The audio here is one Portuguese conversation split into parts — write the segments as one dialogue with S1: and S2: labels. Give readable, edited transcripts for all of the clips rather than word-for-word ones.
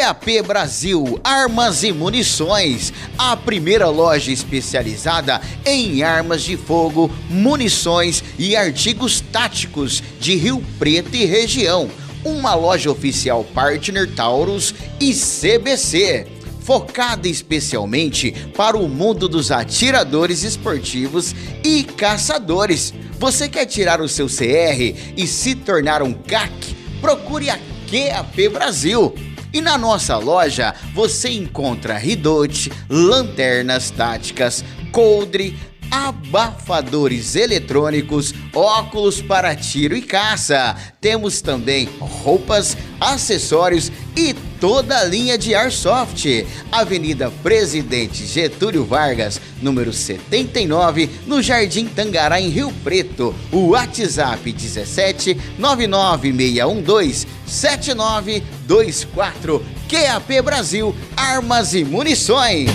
S1: QAP Brasil Armas e Munições, a primeira loja especializada em armas de fogo, munições e artigos táticos de Rio Preto e região. Uma loja oficial partner Taurus e CBC, focada especialmente para o mundo dos atiradores esportivos e caçadores. Você quer tirar o seu CR e se tornar um CAC? Procure a QAP Brasil. E na nossa loja você encontra ridote, lanternas táticas, coldre, abafadores eletrônicos, óculos para tiro e caça. Temos também roupas, acessórios e toda a linha de Airsoft. Avenida Presidente Getúlio Vargas, número 79, no Jardim Tangará, em Rio Preto. O WhatsApp 17 99612 7924. QAP Brasil Armas e Munições.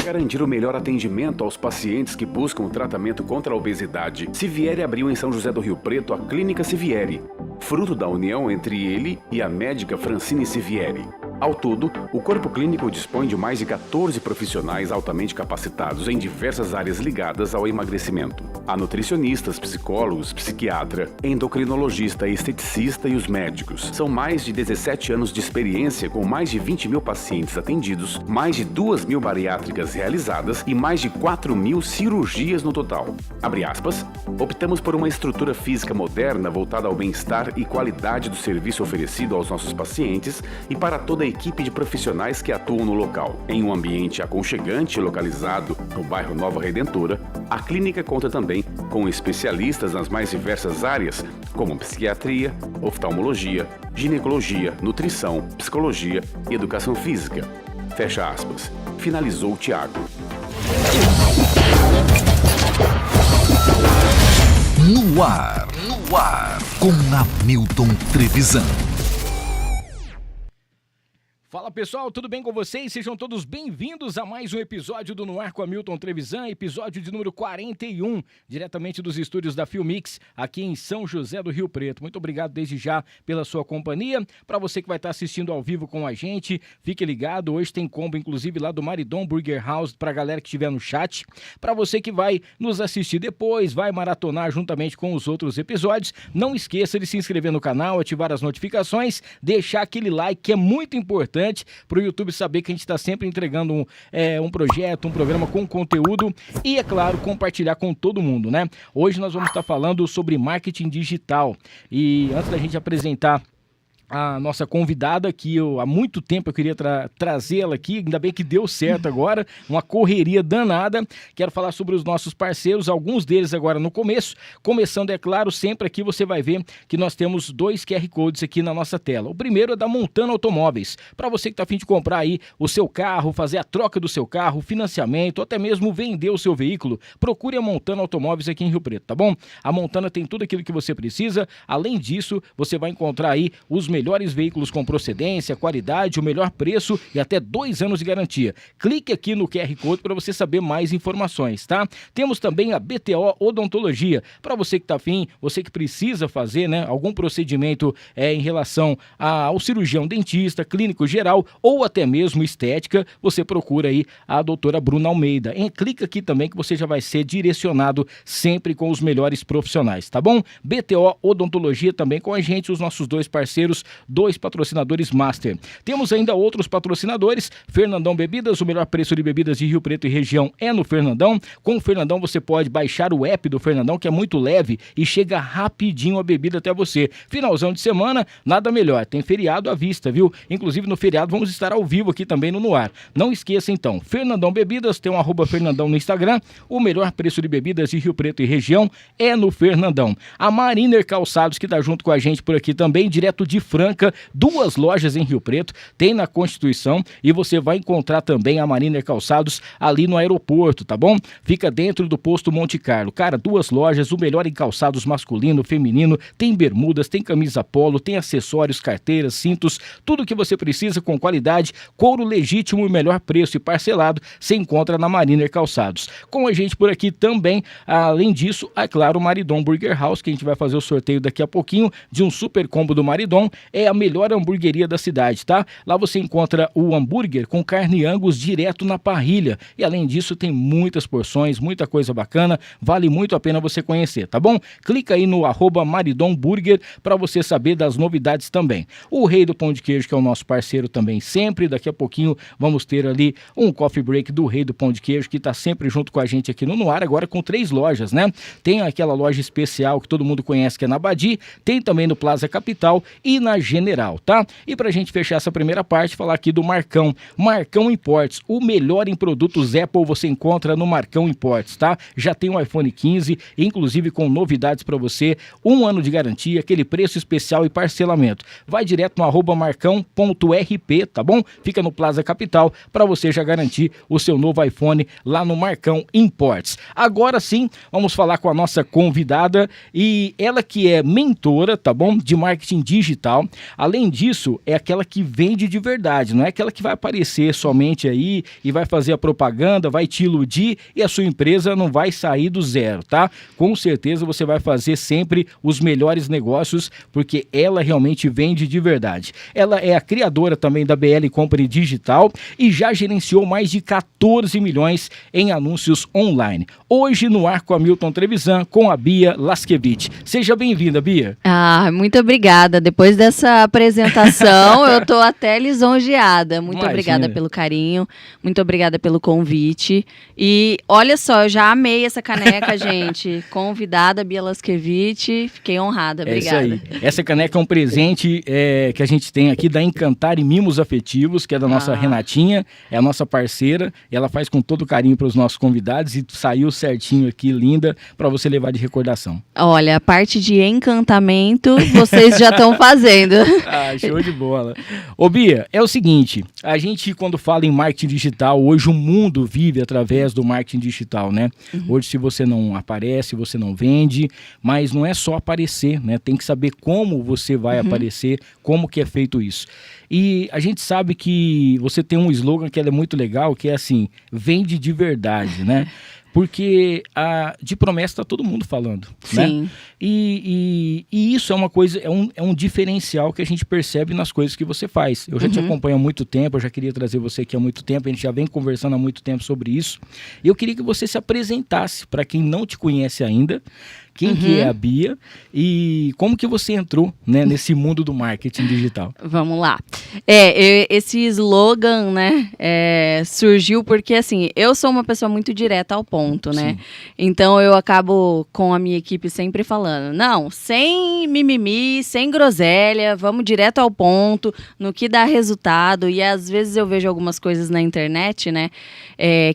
S2: Garantir o melhor atendimento aos pacientes que buscam tratamento contra a obesidade, Sivieri abriu em São José do Rio Preto a Clínica Sivieri, fruto da união entre ele e a médica Francine Sivieri. Ao todo, o corpo clínico dispõe de mais de 14 profissionais altamente capacitados em diversas áreas ligadas ao emagrecimento. Há nutricionistas, psicólogos, psiquiatra, endocrinologista, esteticista e os médicos. São mais de 17 anos de experiência com mais de 20 mil pacientes atendidos, mais de 2 mil bariátricas realizadas e mais de 4 mil cirurgias no total. Abre aspas, optamos por uma estrutura física moderna voltada ao bem-estar e qualidade do serviço oferecido aos nossos pacientes e para toda a equipe de profissionais que atuam no local. Em um ambiente aconchegante localizado no bairro Nova Redentora, a clínica conta também com especialistas nas mais diversas áreas, como psiquiatria, oftalmologia, ginecologia, nutrição, psicologia e educação física. Fecha aspas. Finalizou o Thiago.
S3: No ar, com Hamilton Trevisan.
S4: Fala pessoal, tudo bem com vocês? Sejam todos bem-vindos a mais um episódio do No Ar com Hamilton Trevisan, episódio de número 41, diretamente dos estúdios da Filmix, aqui em São José do Rio Preto. Muito obrigado desde já pela sua companhia. Para você que vai estar assistindo ao vivo com a gente, fique ligado, hoje tem combo inclusive lá do Maridon Burger House para a galera que estiver no chat. Para você que vai nos assistir depois, vai maratonar juntamente com os outros episódios, não esqueça de se inscrever no canal, ativar as notificações, deixar aquele like que é muito importante para o YouTube saber que a gente está sempre entregando um projeto, um programa com conteúdo e, é claro, compartilhar com todo mundo, né? Hoje nós vamos estar falando sobre marketing digital e antes da gente apresentar a nossa convidada, que há muito tempo eu queria trazê-la aqui, ainda bem que deu certo agora, uma correria danada. Quero falar sobre os nossos parceiros, alguns deles agora no começo. Começando, é claro, sempre aqui você vai ver que nós temos 2 QR Codes aqui na nossa tela. O primeiro é da Montana Automóveis, para você que está a fim de comprar aí o seu carro, fazer a troca do seu carro, financiamento, ou até mesmo vender o seu veículo, procure a Montana Automóveis aqui em Rio Preto, tá bom? A Montana tem tudo aquilo que você precisa, além disso, você vai encontrar aí os melhores veículos com procedência, qualidade, o melhor preço e até 2 anos de garantia. Clique aqui no QR Code para você saber mais informações, tá? Temos também a BTO Odontologia, para você que está afim, você que precisa fazer, né, algum procedimento em relação ao cirurgião dentista, clínico geral ou até mesmo estética, você procura aí a doutora Bruna Almeida. Clica aqui também que você já vai ser direcionado sempre com os melhores profissionais, tá bom? BTO Odontologia também com a gente, os nossos 2 parceiros, 2 patrocinadores master. Temos ainda outros patrocinadores, Fernandão Bebidas, o melhor preço de bebidas de Rio Preto e região é no Fernandão. Com o Fernandão você pode baixar o app do Fernandão, que é muito leve e chega rapidinho a bebida até você. Finalzão de semana, nada melhor, tem feriado à vista, viu? Inclusive no feriado vamos estar ao vivo aqui também no Ar. Não esqueça então, Fernandão Bebidas, tem um @Fernandão no Instagram, o melhor preço de bebidas de Rio Preto e região é no Fernandão. A Mariner Calçados, que tá junto com a gente por aqui também, direto de Franca. Branca, 2 lojas em Rio Preto, tem na Constituição e você vai encontrar também a Mariner Calçados ali no aeroporto, tá bom? Fica dentro do posto Monte Carlo. Cara, 2 lojas, o melhor em calçados masculino, feminino, tem bermudas, tem camisa polo, tem acessórios, carteiras, cintos, tudo que você precisa com qualidade, couro legítimo e melhor preço e parcelado, você encontra na Mariner Calçados. Com a gente por aqui também, além disso, é claro, o Maridon Burger House, que a gente vai fazer o sorteio daqui a pouquinho de um super combo do Maridon, é a melhor hamburgueria da cidade, tá? Lá você encontra o hambúrguer com carne Angus direto na parrilha e além disso tem muitas porções, muita coisa bacana, vale muito a pena você conhecer, tá bom? Clica aí no @Maridon Burger para você saber das novidades também. O Rei do Pão de Queijo, que é o nosso parceiro também sempre, daqui a pouquinho vamos ter ali um coffee break do Rei do Pão de Queijo, que está sempre junto com a gente aqui no Ar, agora com 3 lojas, né? Tem aquela loja especial que todo mundo conhece, que é na Badi, tem também no Plaza Capital e na General, tá? E pra gente fechar essa primeira parte, falar aqui do Marcão. Marcão Imports, o melhor em produtos Apple você encontra no Marcão Imports, tá? Já tem um iPhone 15, inclusive com novidades para você, 1 ano de garantia, aquele preço especial e parcelamento. Vai direto no @marcão.rp, tá bom? Fica no Plaza Capital para você já garantir o seu novo iPhone lá no Marcão Imports. Agora sim, vamos falar com a nossa convidada e ela que é mentora, tá bom? De marketing digital. Além disso, é aquela que vende de verdade, não é aquela que vai aparecer somente aí e vai fazer a propaganda, vai te iludir e a sua empresa não vai sair do zero, tá? Com certeza você vai fazer sempre os melhores negócios, porque ela realmente vende de verdade. Ela é a criadora também da BL Company Digital e já gerenciou mais de 14 milhões em anúncios online. Hoje no Ar com a Milton Trevisan, com a Bia Laskevich. Seja bem-vinda, Bia.
S5: Muito obrigada. Depois dessa apresentação, eu tô até lisonjeada. Muito obrigada pelo carinho, muito obrigada pelo convite. E olha só, eu já amei essa caneca, gente. Convidada, Bia Laskevich, fiquei honrada. Obrigada.
S4: É isso aí. Essa caneca é um presente que a gente tem aqui da Encantar e Mimos Afetivos, que é da nossa Renatinha, é a nossa parceira, e ela faz com todo carinho para os nossos convidados e saiu certinho aqui, linda, para você levar de recordação.
S5: Olha, a parte de encantamento, vocês já estão fazendo.
S4: Show de bola. Ô Bia, é o seguinte, a gente quando fala em marketing digital, hoje o mundo vive através do marketing digital, né? Hoje se você não aparece, você não vende, mas não é só aparecer, né? Tem que saber como você vai aparecer, como que é feito isso. E a gente sabe que você tem um slogan que é muito legal, que é assim, vende de verdade, né? Porque de promessa está todo mundo falando,
S5: Sim.
S4: né? E isso é uma coisa, é um diferencial que a gente percebe nas coisas que você faz. Eu já te acompanho há muito tempo, eu já queria trazer você aqui há muito tempo, a gente já vem conversando há muito tempo sobre isso. E eu queria que você se apresentasse para quem não te conhece ainda, quem que é a Bia e como que você entrou, né, nesse mundo do marketing digital.
S5: Vamos lá. Esse slogan, né, surgiu porque, assim, eu sou uma pessoa muito direta ao ponto, né? Sim. Então, eu acabo com a minha equipe sempre falando, não, sem mimimi, sem groselha, vamos direto ao ponto, no que dá resultado. E, às vezes, eu vejo algumas coisas na internet, né,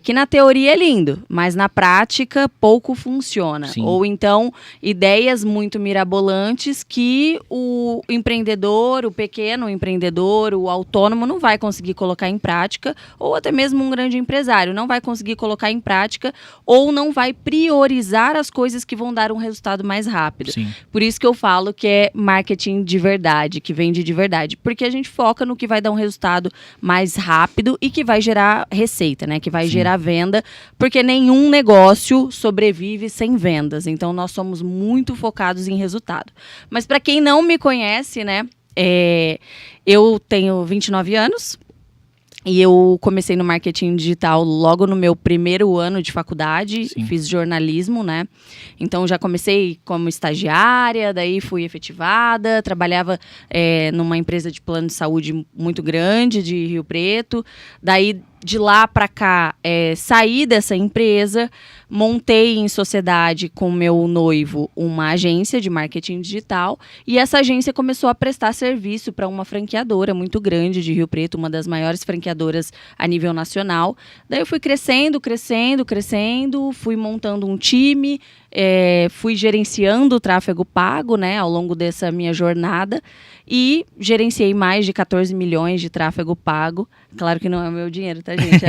S5: que na teoria é lindo, mas na prática pouco funciona. Sim. Ou então, ideias muito mirabolantes que o empreendedor, o pequeno empreendedor, o autônomo não vai conseguir colocar em prática, ou até mesmo um grande empresário não vai conseguir colocar em prática, ou não vai priorizar as coisas que vão dar um resultado mais rápido. Sim. Por isso que eu falo que é marketing de verdade, que vende de verdade, porque a gente foca no que vai dar um resultado mais rápido e que vai gerar receita, né? Que vai gerar venda, porque nenhum negócio sobrevive sem vendas. Então, nós somos muito focados em resultado. Mas para quem não me conhece, né, eu tenho 29 anos e eu comecei no marketing digital logo no meu primeiro ano de faculdade. Sim. Fiz jornalismo, né? Então já comecei como estagiária, daí fui efetivada, trabalhava numa empresa de plano de saúde muito grande de Rio Preto. Daí de lá para cá, saí dessa empresa, montei em sociedade com meu noivo uma agência de marketing digital e essa agência começou a prestar serviço para uma franqueadora muito grande de Rio Preto, uma das maiores franqueadoras a nível nacional. Daí eu fui crescendo, fui montando um time, fui gerenciando o tráfego pago, né, ao longo dessa minha jornada, e gerenciei mais de 14 milhões de tráfego pago. Claro que não é o meu dinheiro, tá, gente?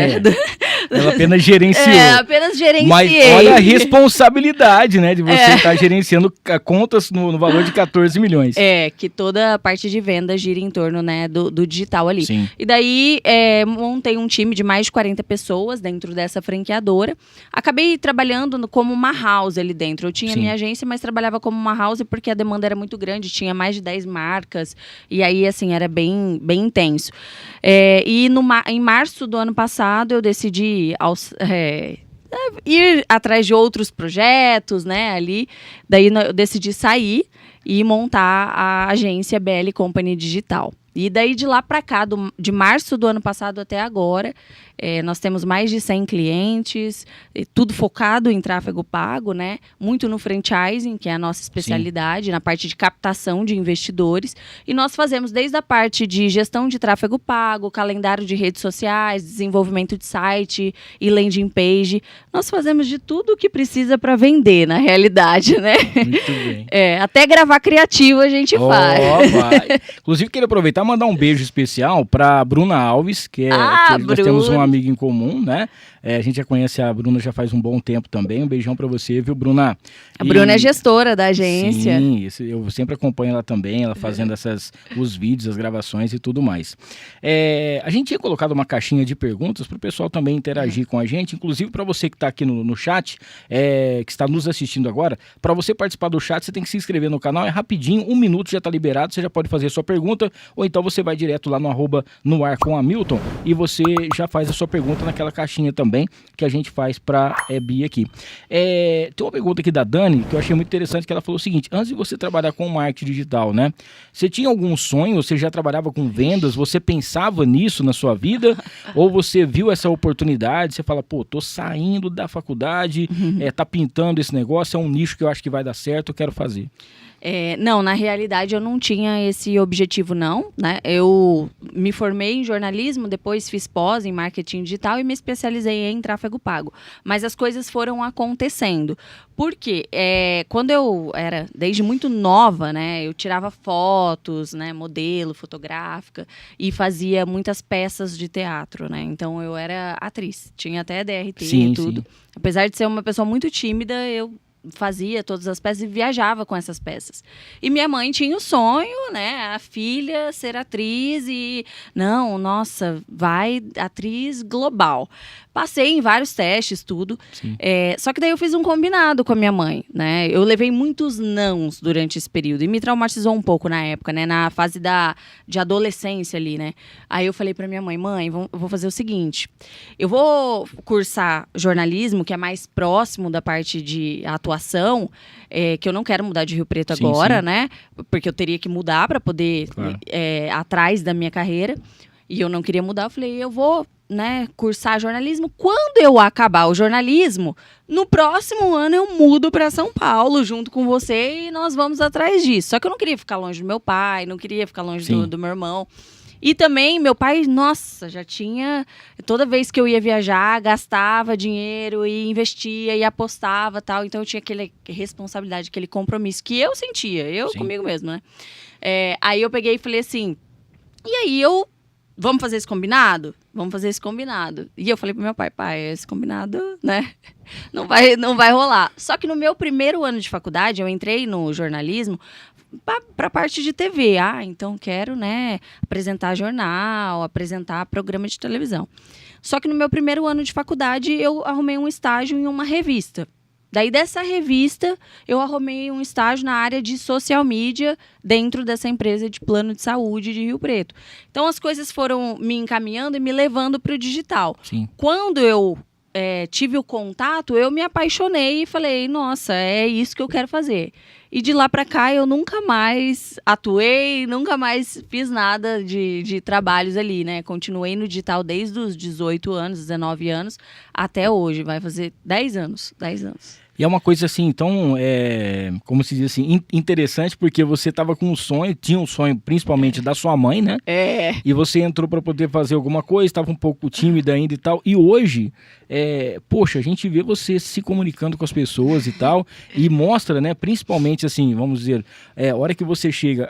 S4: Ela apenas gerenciou.
S5: Apenas gerenciei.
S4: Mas olha a responsabilidade, né, de você estar gerenciando contas no valor de 14 milhões.
S5: Que toda a parte de venda gira em torno, né, do digital ali.
S4: Sim.
S5: E daí, montei um time de mais de 40 pessoas dentro dessa franqueadora. Acabei trabalhando como uma house ali dentro. Eu tinha minha agência, mas trabalhava como uma house porque a demanda era muito grande, tinha mais de 10 marcas. E aí, assim, era bem, bem intenso. E em março do ano passado, eu decidi ir atrás de outros projetos, né, ali. Daí eu decidi sair e montar a agência BL Company Digital. E daí de lá para cá, de março do ano passado até agora, nós temos mais de 100 clientes, tudo focado em tráfego pago, né? Muito no franchising, que é a nossa especialidade, na parte de captação de investidores. E nós fazemos desde a parte de gestão de tráfego pago, calendário de redes sociais, desenvolvimento de site e landing page. Nós fazemos de tudo o que precisa para vender, na realidade, né?
S4: Muito bem.
S5: Até gravar criativo a gente faz.
S4: Vai. Inclusive, quero aproveitar e mandar um beijo especial para Bruna Alves, que nós temos uma amiga em comum, né? A gente já conhece a Bruna já faz um bom tempo também. Um beijão pra você, viu, Bruna?
S5: A Bruna é gestora da agência.
S4: Sim, eu sempre acompanho ela também, ela fazendo os vídeos, as gravações e tudo mais. A gente tinha colocado uma caixinha de perguntas pro pessoal também interagir com a gente, inclusive para você que tá aqui no chat, que está nos assistindo agora, para você participar do chat, você tem que se inscrever no canal, é rapidinho, 1 minuto já tá liberado, você já pode fazer a sua pergunta, ou então você vai direto lá no @noar_com_hamilton e você já faz a sua pergunta naquela caixinha também, que a gente faz pra Bia aqui. Tem uma pergunta aqui da Dani, que eu achei muito interessante, que ela falou o seguinte: antes de você trabalhar com marketing digital, né? Você tinha algum sonho? Você já trabalhava com vendas? Você pensava nisso na sua vida? Ou você viu essa oportunidade? Você fala, pô, tô saindo da faculdade, tá pintando esse negócio, é um nicho que eu acho que vai dar certo, eu quero fazer.
S5: Não, na realidade eu não tinha esse objetivo não, né? Eu me formei em jornalismo, depois fiz pós em marketing digital e me especializei em tráfego pago. Mas as coisas foram acontecendo. Por quê? Quando eu era, desde muito nova, né? Eu tirava fotos, né? Modelo, fotográfica e fazia muitas peças de teatro, né? Então eu era atriz, tinha até DRT e tudo. Sim. Apesar de ser uma pessoa muito tímida, eu fazia todas as peças e viajava com essas peças. E minha mãe tinha o sonho, né, a filha ser atriz e, não, nossa, vai atriz global. Passei em vários testes, tudo. Só que daí eu fiz um combinado com a minha mãe, né? Eu levei muitos nãos durante esse período e me traumatizou um pouco na época, né? Na fase de adolescência ali, né? Aí eu falei pra minha mãe, eu vou fazer o seguinte, eu vou cursar jornalismo, que é mais próximo da parte de atuação, que eu não quero mudar de Rio Preto agora, né? Porque eu teria que mudar para poder atrás da minha carreira. E eu não queria mudar, eu falei, eu vou, né, cursar jornalismo. Quando eu acabar o jornalismo, no próximo ano eu mudo para São Paulo junto com você e nós vamos atrás disso. Só que eu não queria ficar longe do meu pai, não queria ficar longe do meu irmão. E também, meu pai, nossa, já tinha... Toda vez que eu ia viajar, gastava dinheiro e investia e apostava e tal. Então, eu tinha aquela responsabilidade, aquele compromisso que eu sentia, comigo mesmo, né? Aí eu peguei e falei assim... E aí, vamos fazer esse combinado? Vamos fazer esse combinado. E eu falei pro meu pai, esse combinado, né? Não vai rolar. Só que no meu primeiro ano de faculdade, eu entrei no jornalismo para a parte de TV. Então quero, né, apresentar jornal, apresentar programa de televisão. Só que no meu primeiro ano de faculdade, eu arrumei um estágio em uma revista. Daí, dessa revista, eu arrumei um estágio na área de social media dentro dessa empresa de plano de saúde de Rio Preto. Então, as coisas foram me encaminhando e me levando para o digital.
S4: Sim.
S5: Quando eu tive o contato, eu me apaixonei e falei, nossa, é isso que eu quero fazer. E de lá para cá, eu nunca mais atuei, nunca mais fiz nada de trabalhos ali, né? Continuei no digital desde os 18 anos, 19 anos, até hoje. Vai fazer 10 anos.
S4: E é uma coisa assim, então, como se diz assim, interessante, porque você estava com um sonho, tinha um sonho principalmente da sua mãe, né? E você entrou para poder fazer alguma coisa, estava um pouco tímida ainda e tal, e hoje, poxa, a gente vê você se comunicando com as pessoas e tal, e mostra, né, principalmente assim, vamos dizer, a hora que você chega,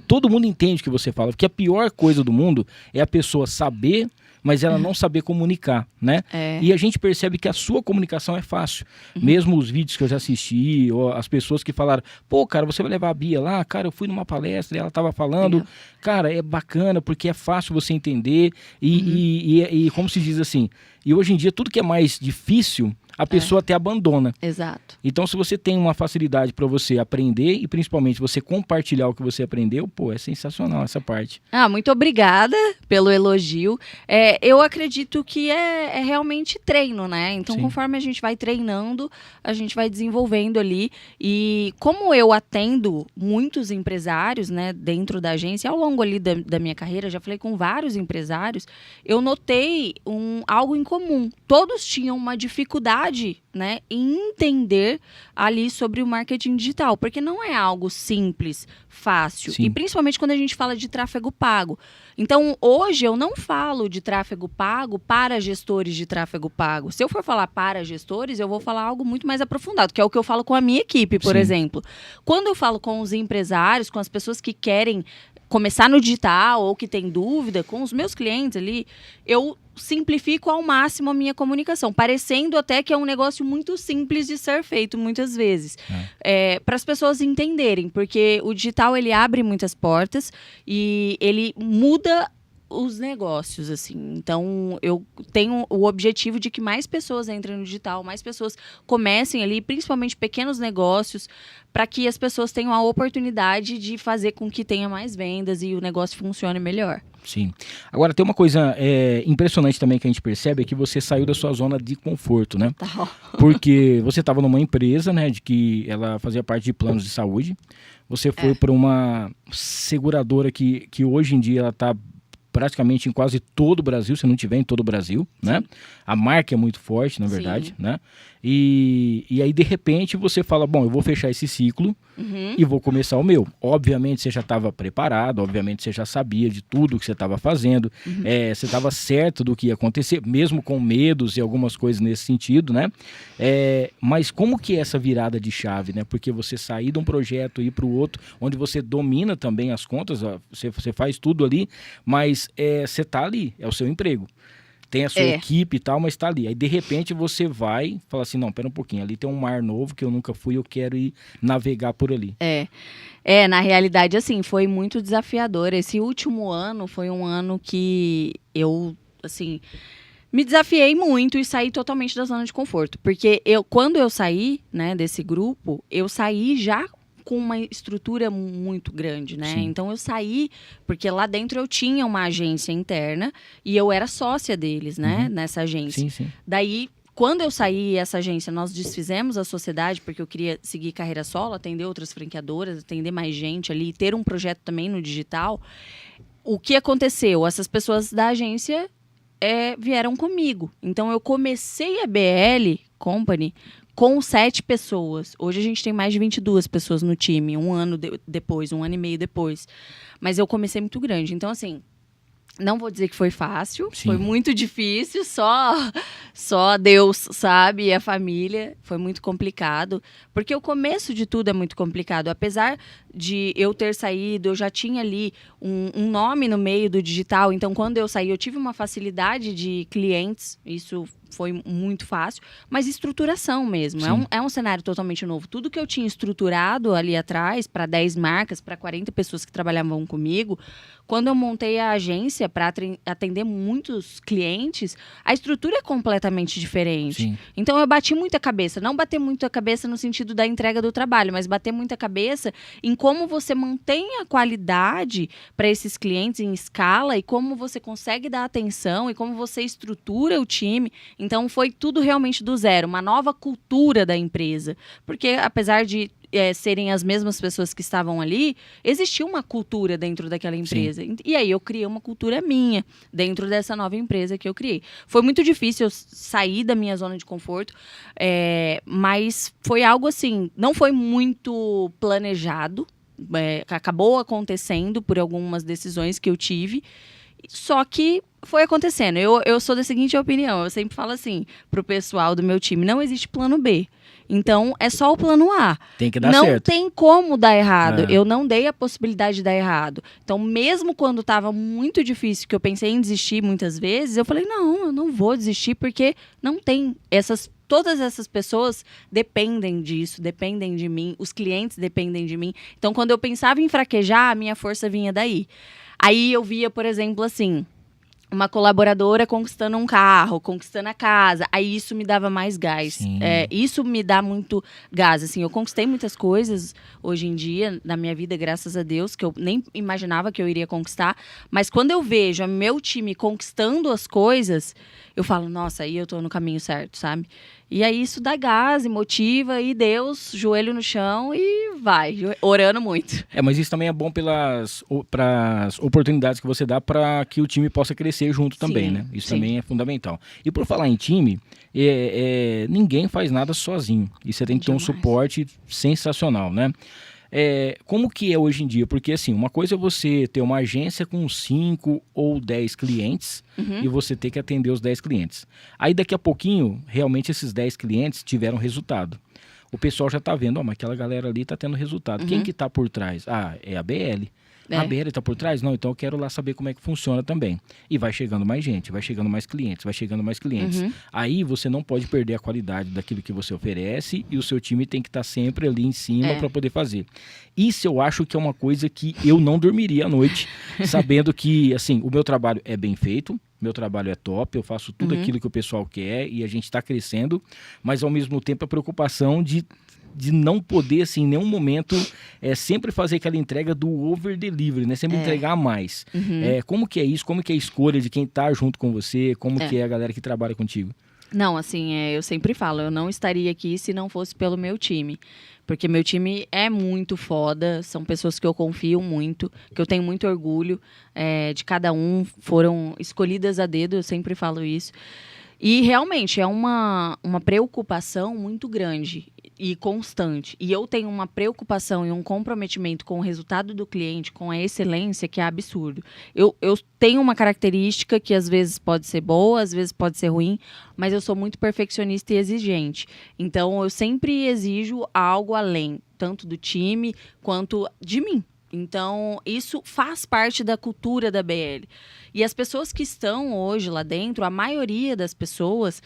S4: todo mundo entende o que você fala, porque a pior coisa do mundo é a pessoa saber, mas ela não saber comunicar, né? E a gente percebe que a sua comunicação é fácil. Mesmo os vídeos que eu já assisti, ou as pessoas que falaram, pô, cara, você vai levar a Bia lá? Cara, eu fui numa palestra e ela tava falando. Cara, é bacana porque é fácil você entender e como se diz assim, e hoje em dia tudo que é mais difícil, a pessoa até abandona.
S5: Exato.
S4: Então, se você tem uma facilidade para você aprender e principalmente você compartilhar o que você aprendeu, pô, é sensacional essa parte.
S5: Muito obrigada pelo elogio. Eu acredito que é realmente treino, né? Então, conforme a gente vai treinando, a gente vai desenvolvendo ali. E como eu atendo muitos empresários, né, dentro da agência, ao longo ali da minha carreira, já falei com vários empresários, eu notei algo em comum. Todos tinham uma dificuldade, né, em entender ali sobre o marketing digital, porque não é algo simples, fácil, e principalmente quando a gente fala de tráfego pago. Então, hoje eu não falo de tráfego pago para gestores de tráfego pago. Se eu for falar para gestores, eu vou falar algo muito mais aprofundado, que é o que eu falo com a minha equipe, por exemplo. Quando eu falo com os empresários, com as pessoas que querem começar no digital ou que tem dúvida, com os meus clientes ali, eu simplifico ao máximo a minha comunicação, parecendo até que é um negócio muito simples de ser feito muitas vezes, para as pessoas entenderem, porque o digital ele abre muitas portas e ele muda os negócios, assim. Então, eu tenho o objetivo de que mais pessoas entrem no digital, mais pessoas comecem ali, principalmente pequenos negócios, para que as pessoas tenham a oportunidade de fazer com que tenha mais vendas e o negócio funcione melhor.
S4: Sim. Agora, tem uma coisa impressionante também que a gente percebe, é que você saiu da sua zona de conforto, né? Porque você estava numa empresa, né, de que ela fazia parte de planos de saúde. Você foi para uma seguradora que hoje em dia ela está praticamente em quase todo o Brasil, se não tiver em todo o Brasil, né? A marca é muito forte, na verdade, né? E aí, de repente, você fala, bom, eu vou fechar esse ciclo e vou começar o meu. Obviamente, você já estava preparado, obviamente, você já sabia de tudo que você estava fazendo, você estava certo do que ia acontecer, mesmo com medos e algumas coisas nesse sentido, né? Mas como que é essa virada de chave, né? Porque você sair de um projeto e ir para o outro, onde você domina também as contas, você faz tudo ali, mas você está ali, é o seu emprego. Tem a sua equipe e tal, mas tá ali. Aí, de repente, você vai e fala assim, não, pera um pouquinho, ali tem um mar novo que eu nunca fui, eu quero ir navegar por ali.
S5: Na realidade, assim, foi muito desafiador. Esse último ano foi um ano que eu, assim, me desafiei muito e saí totalmente da zona de conforto. Porque quando eu saí, né, desse grupo, eu saí já com uma estrutura muito grande, né? Então, eu saí, porque lá dentro eu tinha uma agência interna e eu era sócia deles, né? Nessa agência. Daí, quando eu saí essa agência, nós desfizemos a sociedade, porque eu queria seguir carreira solo, atender outras franqueadoras, atender mais gente ali, ter um projeto também no digital. O que aconteceu? Essas pessoas da agência vieram comigo. Então, eu comecei a BL Company com 7 pessoas. Hoje a gente tem mais de 22 pessoas no time, um ano depois, 1 ano e meio depois. Mas eu comecei muito grande. Então, assim, não vou dizer que foi fácil, foi muito difícil, só Deus sabe, e a família, foi muito complicado, porque o começo de tudo é muito complicado. Apesar de eu ter saído, eu já tinha ali um nome no meio do digital, então quando eu saí eu tive uma facilidade de clientes, isso foi muito fácil, mas estruturação mesmo, é um cenário totalmente novo. Tudo que eu tinha estruturado ali atrás, para 10 marcas, para 40 pessoas que trabalhavam comigo, quando eu montei a agência para atender muitos clientes, a estrutura é completamente diferente. Então eu bati muita cabeça, não bater muito a cabeça no sentido da entrega do trabalho, mas bater muita cabeça em como você mantém a qualidade para esses clientes em escala e como você consegue dar atenção e como você estrutura o time. Então, foi tudo realmente do zero, uma nova cultura da empresa. Porque, apesar de serem as mesmas pessoas que estavam ali, existia uma cultura dentro daquela empresa.
S4: Sim.
S5: E aí eu criei uma cultura minha dentro dessa nova empresa que eu criei. Foi muito difícil eu sair da minha zona de conforto, mas foi algo assim, não foi muito planejado, acabou acontecendo por algumas decisões que eu tive, só que foi acontecendo. Eu sou da seguinte opinião, eu sempre falo assim pro pessoal do meu time, não existe plano B. Então, é só o plano A.
S4: Tem que dar
S5: não
S4: certo.
S5: Não tem como dar errado.
S4: É.
S5: Eu não dei a possibilidade de dar errado. Então, mesmo quando estava muito difícil, que eu pensei em desistir muitas vezes, eu falei, não, eu não vou desistir, porque não tem. Todas essas pessoas dependem disso, dependem de mim, os clientes dependem de mim. Então, quando eu pensava em fraquejar, a minha força vinha daí. Aí eu via, por exemplo, assim, uma colaboradora conquistando um carro, conquistando a casa, aí isso me dava mais gás. Isso me dá muito gás, assim, eu conquistei muitas coisas hoje em dia na minha vida, graças a Deus, que eu nem imaginava que eu iria conquistar, mas quando eu vejo meu time conquistando as coisas, eu falo, nossa, aí eu tô no caminho certo, sabe? E aí isso dá gás e motiva, e Deus, joelho no chão e vai, orando muito.
S4: Mas isso também é bom pras oportunidades que você dá para que o time possa crescer junto também, né? Isso também é fundamental. E por falar em time, ninguém faz nada sozinho. E você tem que ter um suporte sensacional, né? Como que é hoje em dia? Porque, assim, uma coisa é você ter uma agência com 5 ou 10 clientes e você ter que atender os 10 clientes. Aí, daqui a pouquinho, realmente, esses 10 clientes tiveram resultado. O pessoal já está vendo, mas aquela galera ali está tendo resultado. Quem que está por trás? É a BL. A BL está por trás? Não, então eu quero lá saber como é que funciona também. E vai chegando mais gente, vai chegando mais clientes, vai chegando mais clientes. Aí você não pode perder a qualidade daquilo que você oferece e o seu time tem que estar sempre ali em cima para poder fazer. Isso eu acho que é uma coisa que eu não dormiria à noite, sabendo que, assim, o meu trabalho é bem feito, meu trabalho é top, eu faço tudo aquilo que o pessoal quer e a gente está crescendo, mas ao mesmo tempo a preocupação de não poder, assim, em nenhum momento, sempre fazer aquela entrega do over-delivery, né? Sempre entregar mais. Como que é isso? Como que é a escolha de quem tá junto com você? Como que é a galera que trabalha contigo?
S5: Não, assim, eu sempre falo, eu não estaria aqui se não fosse pelo meu time. Porque meu time é muito foda, são pessoas que eu confio muito, que eu tenho muito orgulho de cada um, foram escolhidas a dedo, eu sempre falo isso. E realmente é uma preocupação muito grande e constante. E eu tenho uma preocupação e um comprometimento com o resultado do cliente, com a excelência, que é absurdo. Eu tenho uma característica que às vezes pode ser boa, às vezes pode ser ruim, mas eu sou muito perfeccionista e exigente. Então eu sempre exijo algo além, tanto do time quanto de mim. Então, isso faz parte da cultura da BL. E as pessoas que estão hoje lá dentro, a maioria das pessoas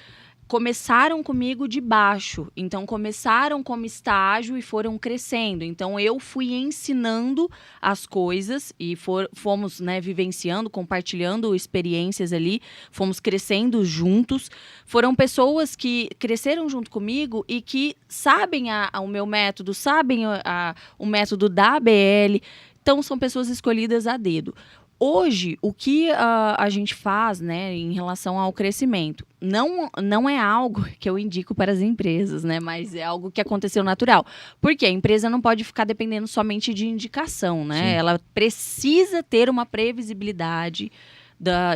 S5: começaram comigo de baixo. Então, começaram como estágio e foram crescendo. Então, eu fui ensinando as coisas e fomos, né, vivenciando, compartilhando experiências ali, fomos crescendo juntos. Foram pessoas que cresceram junto comigo e que sabem o meu método, sabem o método da ABL. Então, são pessoas escolhidas a dedo. Hoje, o que a gente faz, né, em relação ao crescimento, não é algo que eu indico para as empresas, né, mas é algo que aconteceu natural. Porque a empresa não pode ficar dependendo somente de indicação, né? Sim. Ela precisa ter uma previsibilidade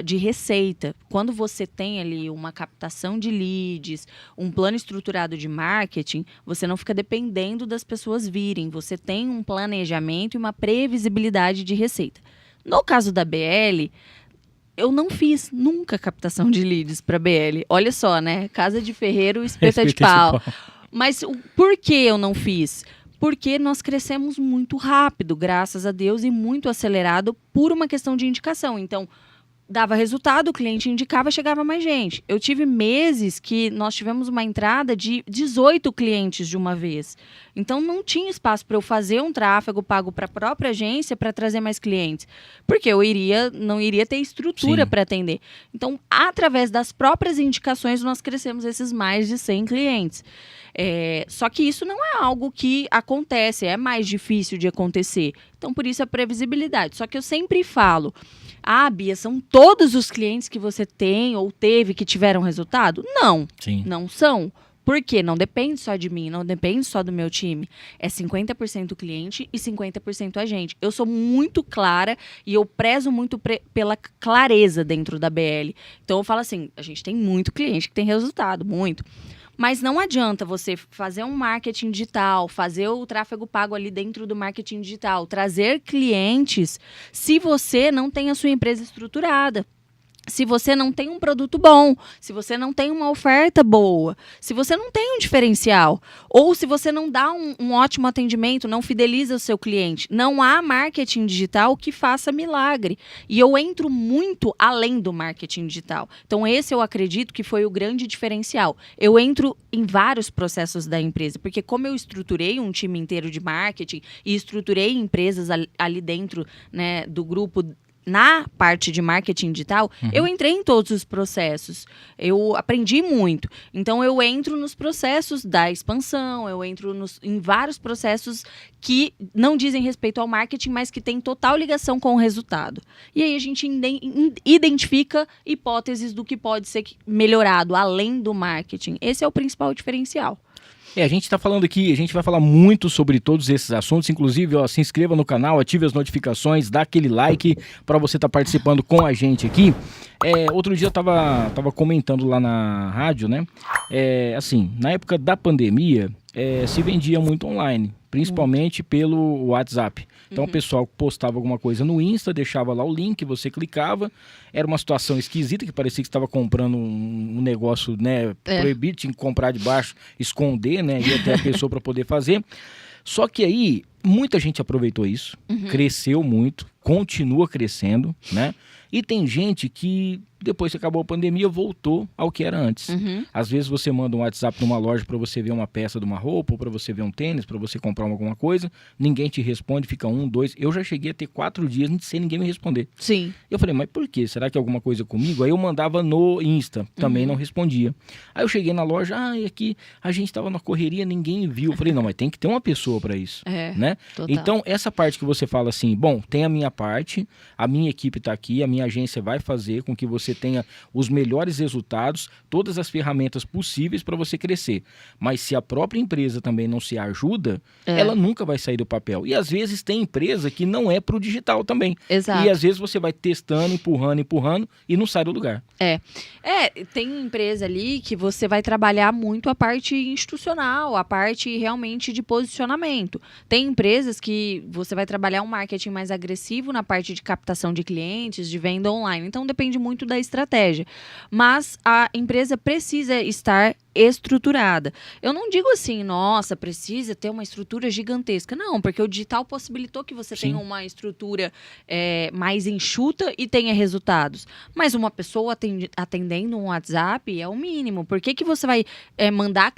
S5: de receita. Quando você tem ali uma captação de leads, um plano estruturado de marketing, você não fica dependendo das pessoas virem. Você tem um planejamento e uma previsibilidade de receita. No caso da BL, eu não fiz nunca captação de leads para BL. Olha só, né? Casa de ferreiro, espeta de pau. Mas por que eu não fiz? Porque nós crescemos muito rápido, graças a Deus, e muito acelerado por uma questão de indicação. Então, dava resultado, o cliente indicava, chegava mais gente. Eu tive meses que nós tivemos uma entrada de 18 clientes de uma vez. Então, não tinha espaço para eu fazer um tráfego pago para a própria agência para trazer mais clientes. Porque eu não iria ter estrutura para atender. Então, através das próprias indicações, nós crescemos esses mais de 100 clientes. Só que isso não é algo que acontece, é mais difícil de acontecer. Então, por isso a previsibilidade. Só que eu sempre falo, Bia, são todos os clientes que você tem ou teve que tiveram resultado? Não, não são. Porque não depende só de mim, não depende só do meu time. É 50% cliente e 50% a gente. Eu sou muito clara e eu prezo muito pela clareza dentro da BL. Então eu falo assim, a gente tem muito cliente que tem resultado, muito. Mas não adianta você fazer um marketing digital, fazer o tráfego pago ali dentro do marketing digital, trazer clientes, se você não tem a sua empresa estruturada. Se você não tem um produto bom, se você não tem uma oferta boa, se você não tem um diferencial, ou se você não dá um ótimo atendimento, não fideliza o seu cliente, não há marketing digital que faça milagre. E eu entro muito além do marketing digital. Então, esse eu acredito que foi o grande diferencial. Eu entro em vários processos da empresa, porque como eu estruturei um time inteiro de marketing e estruturei empresas ali dentro, né, do grupo, na parte de marketing digital, eu entrei em todos os processos. Eu aprendi muito. Então, eu entro nos processos da expansão, eu entro em vários processos que não dizem respeito ao marketing, mas que têm total ligação com o resultado. E aí, a gente identifica hipóteses do que pode ser melhorado, além do marketing. Esse é o principal diferencial.
S4: A gente está falando aqui, a gente vai falar muito sobre todos esses assuntos, inclusive, ó, se inscreva no canal, ative as notificações, dá aquele like para você estar participando com a gente aqui. Outro dia eu tava comentando lá na rádio, né? Assim, na época da pandemia, se vendia muito online, principalmente pelo WhatsApp. Então o pessoal postava alguma coisa no Insta, deixava lá o link, você clicava. Era uma situação esquisita, que parecia que você estava comprando um negócio, né, proibido, tinha que comprar de baixo, esconder, né, ir até a pessoa para poder fazer. Só que aí, muita gente aproveitou isso, cresceu muito, continua crescendo, né? E tem gente que, depois que acabou a pandemia, voltou ao que era antes. Às vezes você manda um WhatsApp numa loja para você ver uma peça de uma roupa, ou para você ver um tênis, para você comprar alguma coisa, ninguém te responde, fica 1, 2... Eu já cheguei a ter 4 dias sem ninguém me responder.
S5: Sim.
S4: Eu falei, mas por quê? Será que é alguma coisa comigo? Aí eu mandava no Insta, também não respondia. Aí eu cheguei na loja, aqui a gente estava na correria, ninguém viu. Eu falei, não, mas tem que ter uma pessoa para isso, né?
S5: Total.
S4: Então, essa parte que você fala assim, bom, tem a minha parte, a minha equipe está aqui, a minha agência vai fazer com que você tenha os melhores resultados, todas as ferramentas possíveis para você crescer. Mas se a própria empresa também não se ajuda, ela nunca vai sair do papel. E às vezes tem empresa que não é para o digital também.
S5: Exato.
S4: E às vezes você vai testando, empurrando e não sai do lugar.
S5: Tem empresa ali que você vai trabalhar muito a parte institucional, a parte realmente de posicionamento. Tem empresas que você vai trabalhar um marketing mais agressivo na parte de captação de clientes, de venda online. Então, depende muito da estratégia. Mas a empresa precisa estar estruturada. Eu não digo assim, nossa, precisa ter uma estrutura gigantesca. Não, porque o digital possibilitou que você tenha uma estrutura mais enxuta e tenha resultados. Mas uma pessoa atendendo um WhatsApp é o mínimo. Por que você vai mandar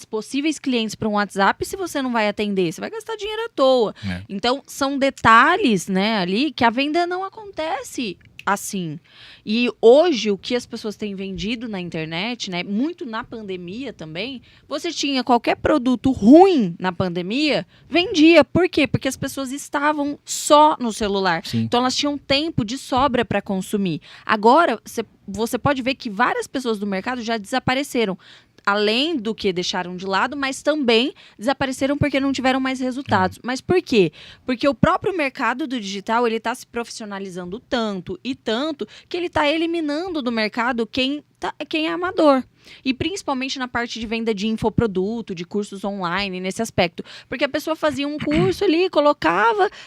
S5: possíveis clientes para um WhatsApp se você não vai atender? Você vai gastar dinheiro à toa. Então, são detalhes, né, ali que a venda não acontece assim. E hoje, o que as pessoas têm vendido na internet, né, muito na pandemia também, você tinha qualquer produto ruim na pandemia, vendia. Por quê? Porque as pessoas estavam só no celular. Então, elas tinham tempo de sobra para consumir. Agora, você pode ver que várias pessoas do mercado já desapareceram. Além do que deixaram de lado, mas também desapareceram porque não tiveram mais resultados. Mas por quê? Porque o próprio mercado do digital, ele está se profissionalizando tanto e tanto que ele está eliminando do mercado quem é amador. E principalmente na parte de venda de infoproduto, de cursos online, nesse aspecto. Porque a pessoa fazia um curso ali,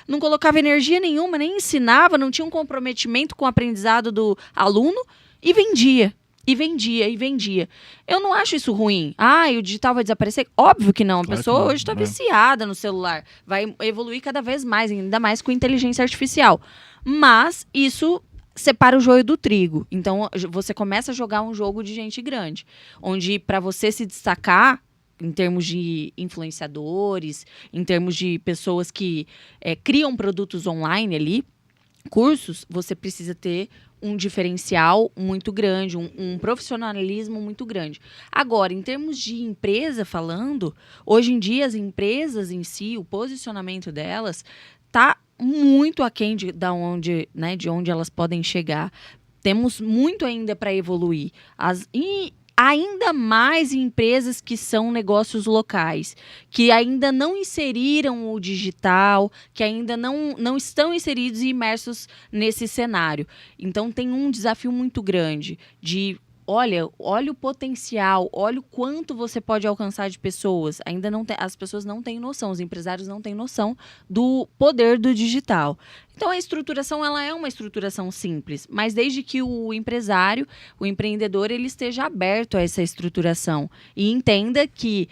S5: não colocava energia nenhuma, nem ensinava, não tinha um comprometimento com o aprendizado do aluno e vendia. E vendia. Eu não acho isso ruim. O digital vai desaparecer? Óbvio que não. A pessoa hoje está viciada no celular. Vai evoluir cada vez mais, ainda mais com inteligência artificial. Mas isso separa o joio do trigo. Então, você começa a jogar um jogo de gente grande. Onde, para você se destacar, em termos de influenciadores, em termos de pessoas que criam produtos online ali, cursos, você precisa ter um diferencial muito grande, um profissionalismo muito grande. Agora, em termos de empresa falando, hoje em dia as empresas em si, o posicionamento delas está muito aquém de onde elas podem chegar. Temos muito ainda para evoluir. ainda mais em empresas que são negócios locais, que ainda não inseriram o digital, que ainda não estão inseridos e imersos nesse cenário. Então tem um desafio muito grande de... Olha o potencial, olha o quanto você pode alcançar de pessoas. Ainda não tem, as pessoas não têm noção, os empresários não têm noção do poder do digital. Então a estruturação, ela é uma estruturação simples, mas desde que o empresário, o empreendedor, ele esteja aberto a essa estruturação e entenda que,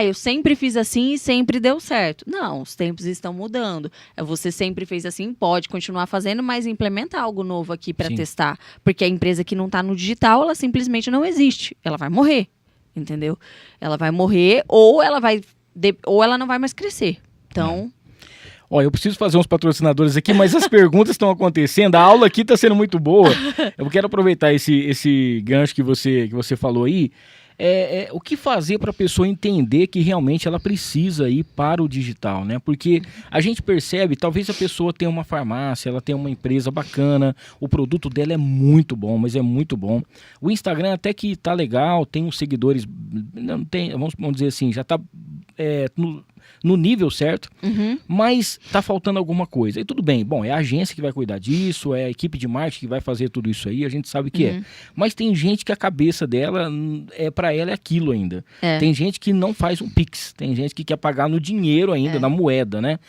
S5: eu sempre fiz assim e sempre deu certo. Não, os tempos estão mudando. Você sempre fez assim, pode continuar fazendo, mas implementa algo novo aqui para testar, porque a empresa que não está no digital, ela simplesmente não existe. Ela vai morrer, entendeu? Ela vai morrer ou ela não vai mais crescer. Então...
S4: Ó, eu preciso fazer uns patrocinadores aqui, mas as perguntas estão acontecendo, a aula aqui está sendo muito boa. Eu quero aproveitar esse gancho que você falou aí. O que fazer para a pessoa entender que realmente ela precisa ir para o digital, né? Porque a gente percebe, talvez a pessoa tenha uma farmácia, ela tenha uma empresa bacana, o produto dela é muito bom, mas é muito bom. O Instagram até que tá legal, tem uns seguidores, não tem, vamos dizer assim, já tá no nível certo, mas tá faltando alguma coisa. E tudo bem, bom, é a agência que vai cuidar disso, é a equipe de marketing que vai fazer tudo isso aí, a gente sabe que é. Mas tem gente que a cabeça dela, para ela é aquilo ainda. Tem gente que não faz um Pix, tem gente que quer pagar no dinheiro ainda, na moeda, né?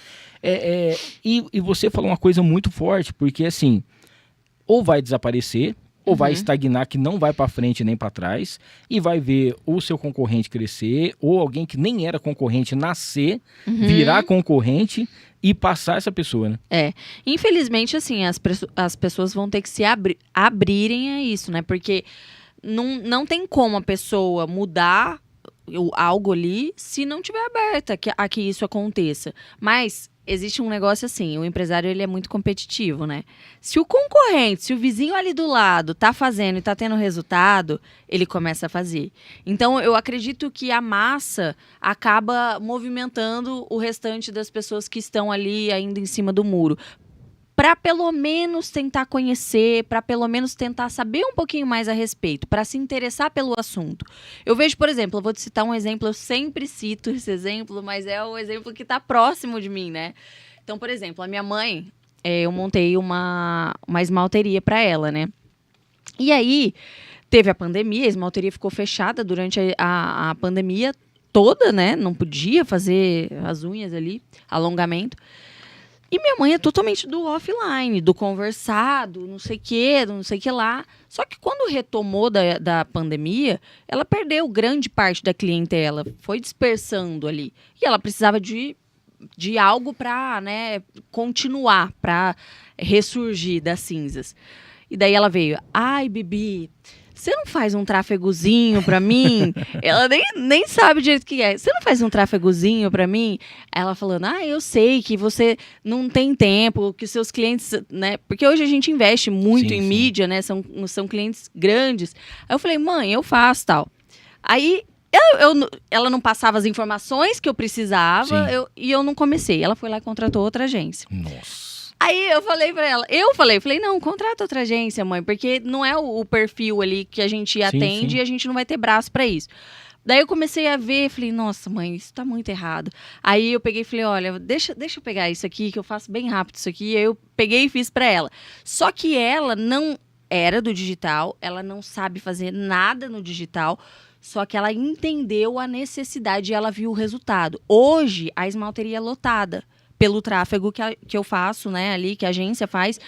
S4: E você falou uma coisa muito forte, porque assim, ou vai desaparecer, ou vai estagnar, que não vai para frente nem para trás, e vai ver o seu concorrente crescer, ou alguém que nem era concorrente nascer, virar concorrente e passar essa pessoa, né?
S5: Infelizmente, assim, as pessoas vão ter que se abrirem a isso, né? Porque não tem como a pessoa mudar algo ali se não tiver aberta a que isso aconteça. Mas existe um negócio assim, o empresário ele é muito competitivo, né? Se o concorrente, se o vizinho ali do lado tá fazendo e tá tendo resultado, ele começa a fazer. Então, eu acredito que a massa acaba movimentando o restante das pessoas que estão ali ainda em cima do muro, para pelo menos tentar conhecer, para pelo menos tentar saber um pouquinho mais a respeito, para se interessar pelo assunto. Eu vejo, por exemplo, eu vou te citar um exemplo, eu sempre cito esse exemplo, mas é o exemplo que está próximo de mim, né? Então, por exemplo, a minha mãe, eu montei uma esmalteria para ela, né? E aí, teve a pandemia, a esmalteria ficou fechada durante a pandemia toda, né? Não podia fazer as unhas ali, alongamento. E minha mãe é totalmente do offline, do conversado, não sei o que lá. Só que quando retomou da pandemia, ela perdeu grande parte da clientela, foi dispersando ali. E ela precisava de algo para, né, continuar, para ressurgir das cinzas. E daí ela veio, Bibi, você não faz um tráfegozinho pra mim? Ela nem sabe direito o que é. Você não faz um tráfegozinho pra mim? Ela falando, eu sei que você não tem tempo, que seus clientes, né? Porque hoje a gente investe muito em mídia, né? São clientes grandes. Aí eu falei, mãe, eu faço tal. Aí ela não passava as informações que eu precisava e eu não comecei. Ela foi lá e contratou outra agência.
S4: Nossa.
S5: Aí eu falei pra ela, falei, não, contrata outra agência, mãe, porque não é o perfil ali que a gente atende e a gente não vai ter braço pra isso. Daí eu comecei a ver, falei, nossa, mãe, isso tá muito errado. Aí eu peguei e falei, olha, deixa eu pegar isso aqui, que eu faço bem rápido isso aqui. Aí eu peguei e fiz pra ela. Só que ela não era do digital, ela não sabe fazer nada no digital, só que ela entendeu a necessidade e ela viu o resultado. Hoje, a esmalteria é lotada pelo tráfego que eu faço, né, ali, que a agência faz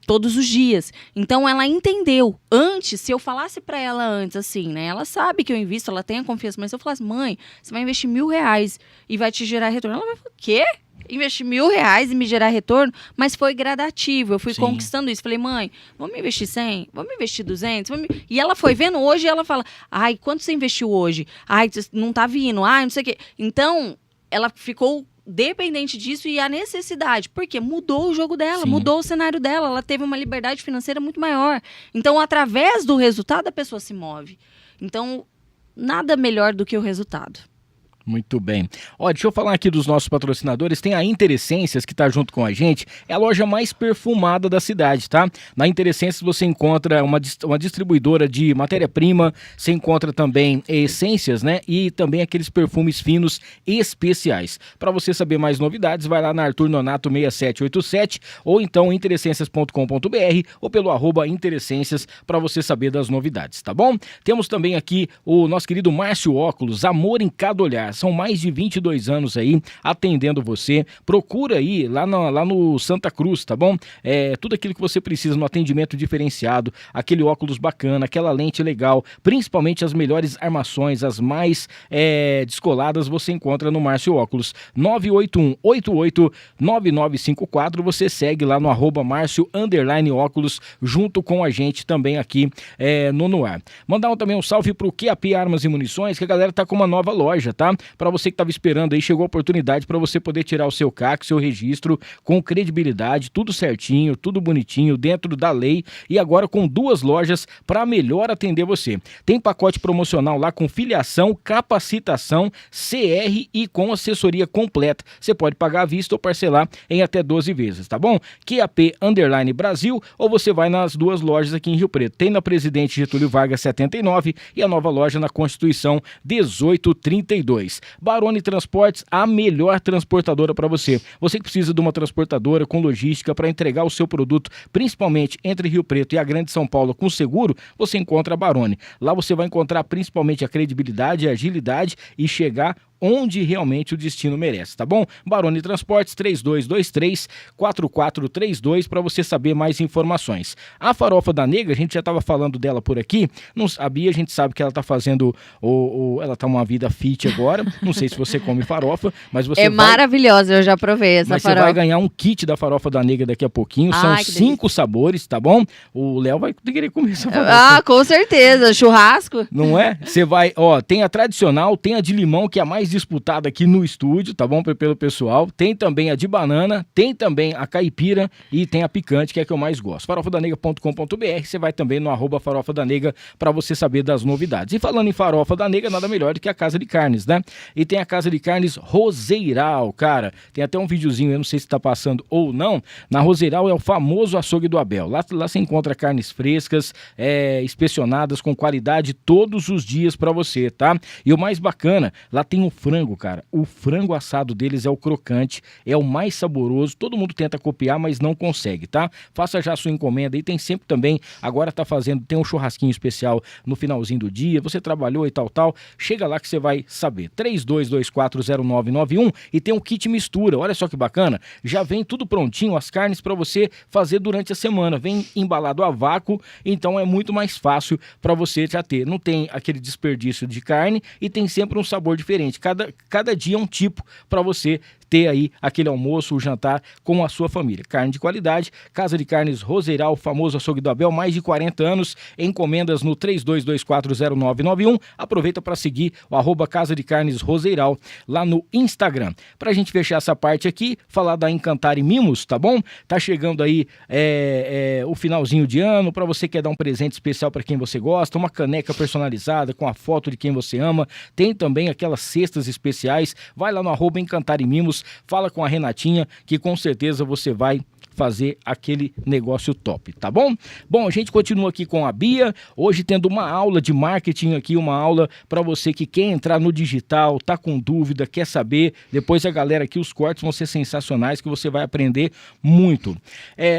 S5: todos os dias. Então, ela entendeu. Antes, se eu falasse para ela antes, assim, né, ela sabe que eu invisto, ela tem a confiança, mas se eu falasse, mãe, você vai investir R$1.000 e vai te gerar retorno, ela vai falar, o quê? Investir R$1.000 e me gerar retorno? Mas foi gradativo, eu fui conquistando isso. Falei, mãe, vamos investir 100? Vamos investir 200? E ela foi vendo hoje, ela fala, quanto você investiu hoje? Não tá vindo, não sei o quê. Então, ela ficou dependente disso e a necessidade, porque mudou o jogo dela, mudou o cenário dela, ela teve uma liberdade financeira muito maior. Então, através do resultado, a pessoa se move. Então, nada melhor do que o resultado.
S4: Muito bem. Ó, deixa eu falar aqui dos nossos patrocinadores. Tem a Interessências, que tá junto com a gente. É a loja mais perfumada da cidade, tá? Na Interessências você encontra uma distribuidora de matéria-prima, você encontra também essências, né? E também aqueles perfumes finos especiais. Para você saber mais novidades, vai lá na Arthur Nonato 6787 ou então interessências.com.br ou pelo @interessências para você saber das novidades, tá bom? Temos também aqui o nosso querido Márcio Óculos, amor em cada olhar. São mais de 22 anos aí atendendo você. Procura aí lá no Santa Cruz, tá bom? Tudo aquilo que você precisa no atendimento diferenciado, aquele óculos bacana, aquela lente legal, principalmente as melhores armações, as mais descoladas, você encontra no Márcio Óculos. 981889954, você segue lá no @Márcio_Óculos junto com a gente também aqui no ar. Mandar também um salve pro QAP Armas e Munições, que a galera tá com uma nova loja, tá? Para você que estava esperando aí, chegou a oportunidade para você poder tirar o seu CAC, seu registro com credibilidade, tudo certinho, tudo bonitinho, dentro da lei e agora com 2 lojas para melhor atender você. Tem pacote promocional lá com filiação, capacitação, CR e com assessoria completa. Você pode pagar à vista ou parcelar em até 12 vezes, tá bom? QAP_Brasil ou você vai nas 2 lojas aqui em Rio Preto. Tem na Presidente Getúlio Vargas 79 e a nova loja na Constituição 1832. Baroni Transportes, a melhor transportadora para você. Você que precisa de uma transportadora com logística para entregar o seu produto, principalmente entre Rio Preto e a Grande São Paulo com seguro, você encontra a Baroni. Lá você vai encontrar principalmente a credibilidade, a agilidade e chegar onde realmente o destino merece, tá bom? Baroni Transportes 3223-4432 para você saber mais informações. A farofa da Nega, a gente já estava falando dela por aqui, a Bia, a gente sabe que ela tá fazendo, ela tá uma vida fit agora, não sei se você come farofa, mas você
S5: maravilhosa, eu já provei essa farofa.
S4: Mas você vai ganhar um kit da farofa da Nega daqui a pouquinho, são 5 sabores, tá bom? O Léo vai querer comer essa farofa.
S5: Com certeza, churrasco.
S4: Não é? Você vai, tem a tradicional, tem a de limão, que é a mais disputada aqui no estúdio, tá bom? Pelo pessoal. Tem também a de banana, tem também a caipira e tem a picante, que é a que eu mais gosto. farofadanega.com.br, você vai também no @farofa da Nega para você saber das novidades. E falando em farofa da Nega, nada melhor do que a Casa de Carnes, né? E tem a Casa de Carnes Roseiral, cara. Tem até um videozinho, eu não sei se tá passando ou não. Na Roseiral é o famoso açougue do Abel. Lá você encontra carnes frescas, inspecionadas com qualidade todos os dias para você, tá? E o mais bacana, lá tem o frango, cara. O frango assado deles é o crocante, é o mais saboroso. Todo mundo tenta copiar, mas não consegue, tá? Faça já a sua encomenda e tem sempre também, agora tem um churrasquinho especial no finalzinho do dia, você trabalhou e tal. Chega lá que você vai saber. 32240991 e tem um kit mistura. Olha só que bacana. Já vem tudo prontinho, as carnes para você fazer durante a semana. Vem embalado a vácuo, então é muito mais fácil para você já ter. Não tem aquele desperdício de carne e tem sempre um sabor diferente. Cada dia é um tipo para você ter aí aquele almoço, o jantar com a sua família. Carne de qualidade, Casa de Carnes Roseiral, famoso açougue do Abel, mais de 40 anos, encomendas no 32240991. Aproveita para seguir o @Casa de Carnes Roseiral lá no Instagram. Pra gente fechar essa parte aqui, falar da Encantar e Mimos, tá bom? Tá chegando aí o finalzinho de ano, para você que quer dar um presente especial para quem você gosta, uma caneca personalizada com a foto de quem você ama, tem também aquelas cestas especiais, vai lá no @Encantar e Mimos, fala com a Renatinha, que com certeza você vai fazer aquele negócio top, tá bom? Bom, a gente continua aqui com a Bia, hoje tendo uma aula de marketing aqui, uma aula para você que quer entrar no digital, tá com dúvida, quer saber, depois a galera aqui, os cortes vão ser sensacionais, que você vai aprender muito.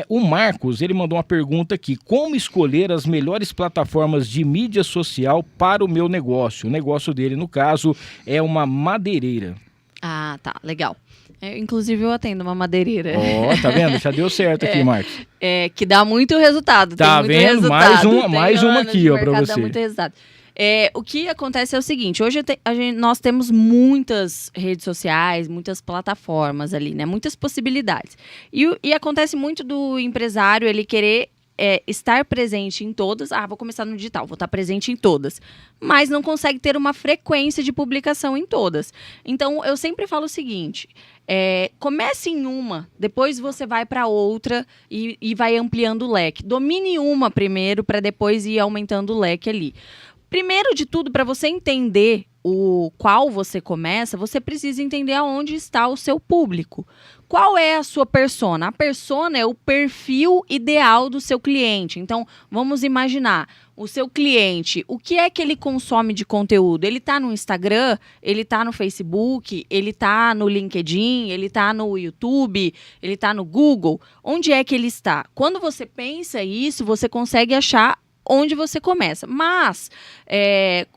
S4: O Marcos, ele mandou uma pergunta aqui, como escolher as melhores plataformas de mídia social para o meu negócio? O negócio dele, no caso, é uma madeireira.
S5: Ah, tá, legal. Inclusive eu atendo uma madeireira.
S4: Tá vendo? Já deu certo aqui, Marcos.
S5: Que dá muito resultado.
S4: Tá
S5: tem muito
S4: vendo?
S5: Resultado.
S4: Mais uma aqui, ó, pra você.
S5: Dá muito resultado. O que acontece é o seguinte, hoje nós temos muitas redes sociais, muitas plataformas ali, né? Muitas possibilidades. E acontece muito do empresário ele querer estar presente em todas. Vou começar no digital, vou estar presente em todas. Mas não consegue ter uma frequência de publicação em todas. Então, eu sempre falo o seguinte, comece em uma, depois você vai para outra e vai ampliando o leque. Domine uma primeiro para depois ir aumentando o leque ali. Primeiro de tudo, para você entender o qual você começa, você precisa entender aonde está o seu público. Qual é a sua persona? A persona é o perfil ideal do seu cliente. Então, vamos imaginar, o seu cliente, o que é que ele consome de conteúdo? Ele está no Instagram, ele está no Facebook, ele está no LinkedIn, ele está no YouTube, ele está no Google. Onde é que ele está? Quando você pensa isso, você consegue achar onde você começa. Mas,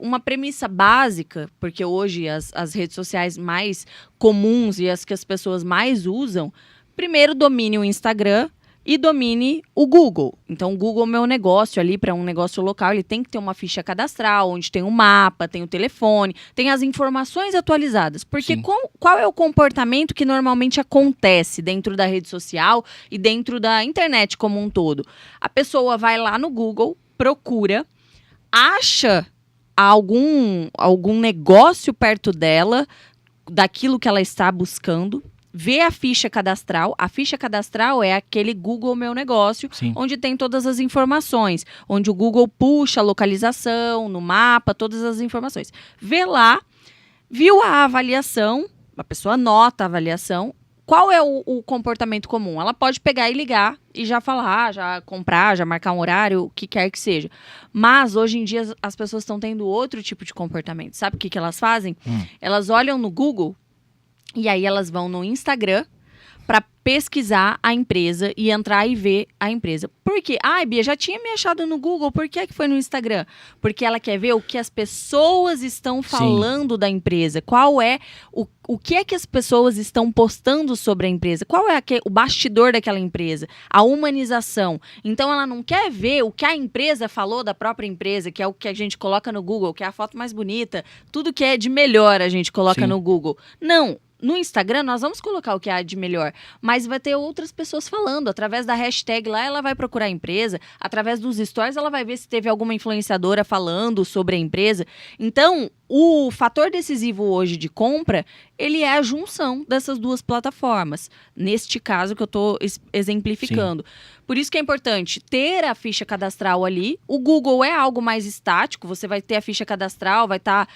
S5: uma premissa básica, porque hoje as redes sociais mais comuns e as que as pessoas mais usam, primeiro domine o Instagram e domine o Google. Então, o Google Meu Negócio ali, para um negócio local, ele tem que ter uma ficha cadastral, onde tem o mapa, tem o telefone, tem as informações atualizadas. Porque qual é o comportamento que normalmente acontece dentro da rede social e dentro da internet como um todo? A pessoa vai lá no Google, procura, acha algum negócio perto dela, daquilo que ela está buscando, vê a ficha cadastral. A ficha cadastral é aquele Google Meu Negócio, onde tem todas as informações, onde o Google puxa a localização, no mapa, todas as informações. Vê lá, viu a avaliação, a pessoa anota a avaliação. Qual é o comportamento comum? Ela pode pegar e ligar e já falar, já comprar, já marcar um horário, o que quer que seja. Mas, hoje em dia, as pessoas estão tendo outro tipo de comportamento. Sabe o que elas fazem? Elas olham no Google e aí elas vão no Instagram para pesquisar a empresa e entrar e ver a empresa. Por quê? Bia, já tinha me achado no Google, por que foi no Instagram? Porque ela quer ver o que as pessoas estão falando da empresa. Qual é o que é que as pessoas estão postando sobre a empresa? Qual é o bastidor daquela empresa? A humanização. Então, ela não quer ver o que a empresa falou da própria empresa, que é o que a gente coloca no Google, que é a foto mais bonita. Tudo que é de melhor a gente coloca no Google. Não. No Instagram, nós vamos colocar o que há de melhor, mas vai ter outras pessoas falando. Através da hashtag lá, ela vai procurar a empresa. Através dos stories, ela vai ver se teve alguma influenciadora falando sobre a empresa. Então, o fator decisivo hoje de compra, ele é a junção dessas duas plataformas. Neste caso que eu estou exemplificando. Por isso que é importante ter a ficha cadastral ali. O Google é algo mais estático, você vai ter a ficha cadastral, vai estar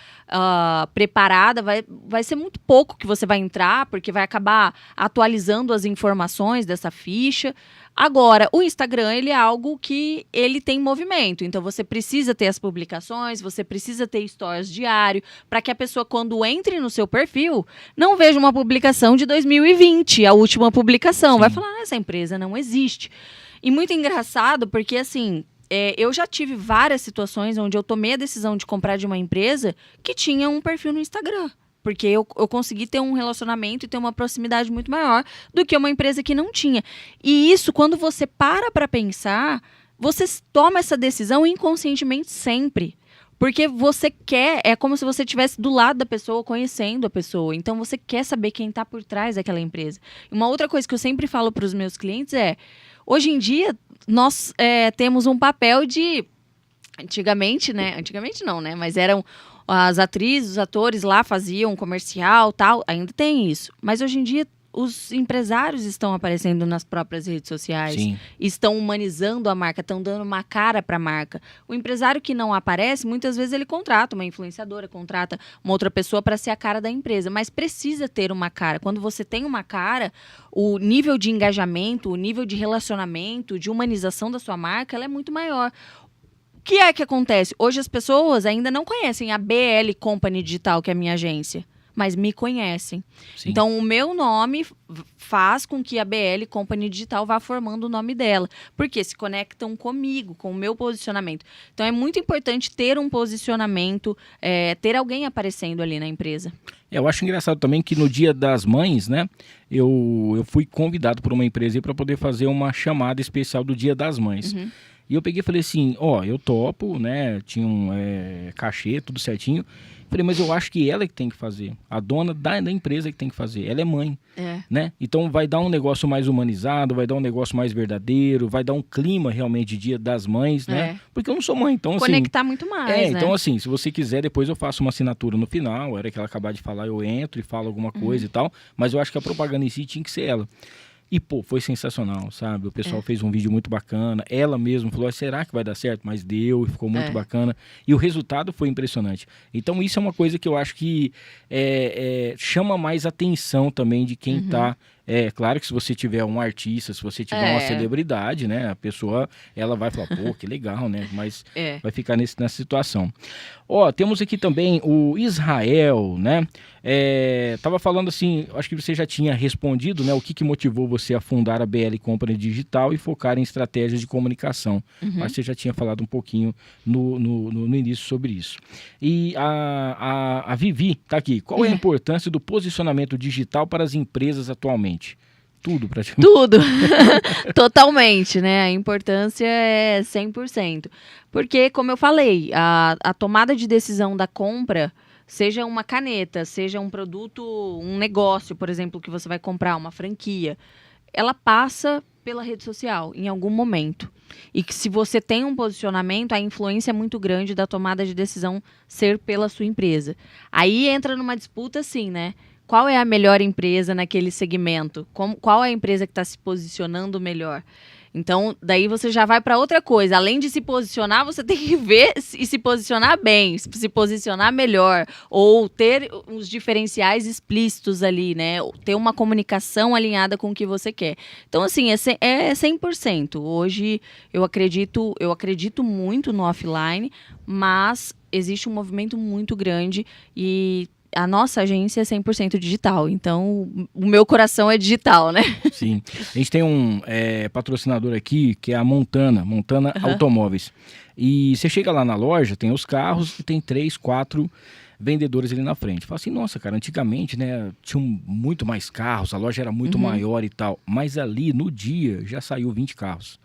S5: preparada, vai ser muito pouco que você vai entrar, porque vai acabar atualizando as informações dessa ficha. Agora, o Instagram, ele é algo que ele tem movimento. Então, você precisa ter as publicações, você precisa ter stories diário, para que a pessoa, quando entre no seu perfil, não veja uma publicação de 2020, a última publicação. Vai falar, essa empresa não existe. E muito engraçado, porque, assim, eu já tive várias situações onde eu tomei a decisão de comprar de uma empresa que tinha um perfil no Instagram. Porque eu consegui ter um relacionamento e ter uma proximidade muito maior do que uma empresa que não tinha. E isso, quando você para pensar, você toma essa decisão inconscientemente sempre. Porque você quer, é como se você estivesse do lado da pessoa, conhecendo a pessoa. Então, você quer saber quem está por trás daquela empresa. E uma outra coisa que eu sempre falo para os meus clientes é, hoje em dia, nós temos um papel de... Antigamente não, né? Mas eram... As atrizes, os atores lá faziam comercial, tal, ainda tem isso. Mas hoje em dia, os empresários estão aparecendo nas próprias redes sociais, estão humanizando a marca, estão dando uma cara para a marca. O empresário que não aparece, muitas vezes ele contrata uma influenciadora, contrata uma outra pessoa para ser a cara da empresa, mas precisa ter uma cara. Quando você tem uma cara, o nível de engajamento, o nível de relacionamento, de humanização da sua marca, ela é muito maior. O que é que acontece? Hoje as pessoas ainda não conhecem a BL Company Digital, que é a minha agência, mas me conhecem. Então, o meu nome faz com que a BL Company Digital vá formando o nome dela, porque se conectam comigo, com o meu posicionamento. Então, é muito importante ter um posicionamento, ter alguém aparecendo ali na empresa.
S4: Eu acho engraçado também que no Dia das Mães, né, eu fui convidado por uma empresa para poder fazer uma chamada especial do Dia das Mães. E eu peguei e falei assim, eu topo, né, tinha um cachê, tudo certinho. Falei, mas eu acho que ela é que tem que fazer, a dona da empresa é que tem que fazer, ela é mãe, né? Então vai dar um negócio mais humanizado, vai dar um negócio mais verdadeiro, vai dar um clima realmente de Dia das Mães, né? Porque eu não sou mãe, então assim...
S5: Conectar muito mais, né?
S4: Então assim, se você quiser, depois eu faço uma assinatura no final, a hora que ela acabar de falar, eu entro e falo alguma coisa e tal, mas eu acho que a propaganda em si tinha que ser ela. E, pô, foi sensacional, sabe? O pessoal fez um vídeo muito bacana. Ela mesma falou, será que vai dar certo? Mas deu, e ficou muito bacana. E o resultado foi impressionante. Então, isso é uma coisa que eu acho que chama mais atenção também de quem tá... Claro que se você tiver um artista, se você tiver uma celebridade, né? A pessoa, ela vai falar, pô, que legal, né? Mas vai ficar nessa situação. Ó, temos aqui também o Israel, né? Tava falando assim, acho que você já tinha respondido, né? O que motivou você a fundar a BL Company Digital e focar em estratégias de comunicação. Mas você já tinha falado um pouquinho no início sobre isso. E a Vivi tá aqui. Qual é a importância do posicionamento digital para as empresas atualmente? Tudo, praticamente.
S5: Tudo. Totalmente, né? A importância é 100%. Porque, como eu falei, a tomada de decisão da compra, seja uma caneta, seja um produto, um negócio, por exemplo, que você vai comprar, uma franquia, ela passa pela rede social, em algum momento. E que se você tem um posicionamento, a influência é muito grande da tomada de decisão ser pela sua empresa. Aí entra numa disputa assim, né? Qual é a melhor empresa naquele segmento? Qual é a empresa que está se posicionando melhor? Então, daí você já vai para outra coisa. Além de se posicionar, você tem que ver e se posicionar bem, se posicionar melhor, ou ter os diferenciais explícitos ali, né? Ter uma comunicação alinhada com o que você quer. Então, assim, é 100%. Hoje, eu acredito muito no offline, mas existe um movimento muito grande e a nossa agência é 100% digital, então o meu coração é digital, né?
S4: Sim. A gente tem um patrocinador aqui, que é a Montana Automóveis. E você chega lá na loja, tem os carros e tem 3, 4 vendedores ali na frente. Fala assim, nossa, cara, antigamente, né, tinham muito mais carros, a loja era muito maior e tal, mas ali, no dia, já saiu 20 carros.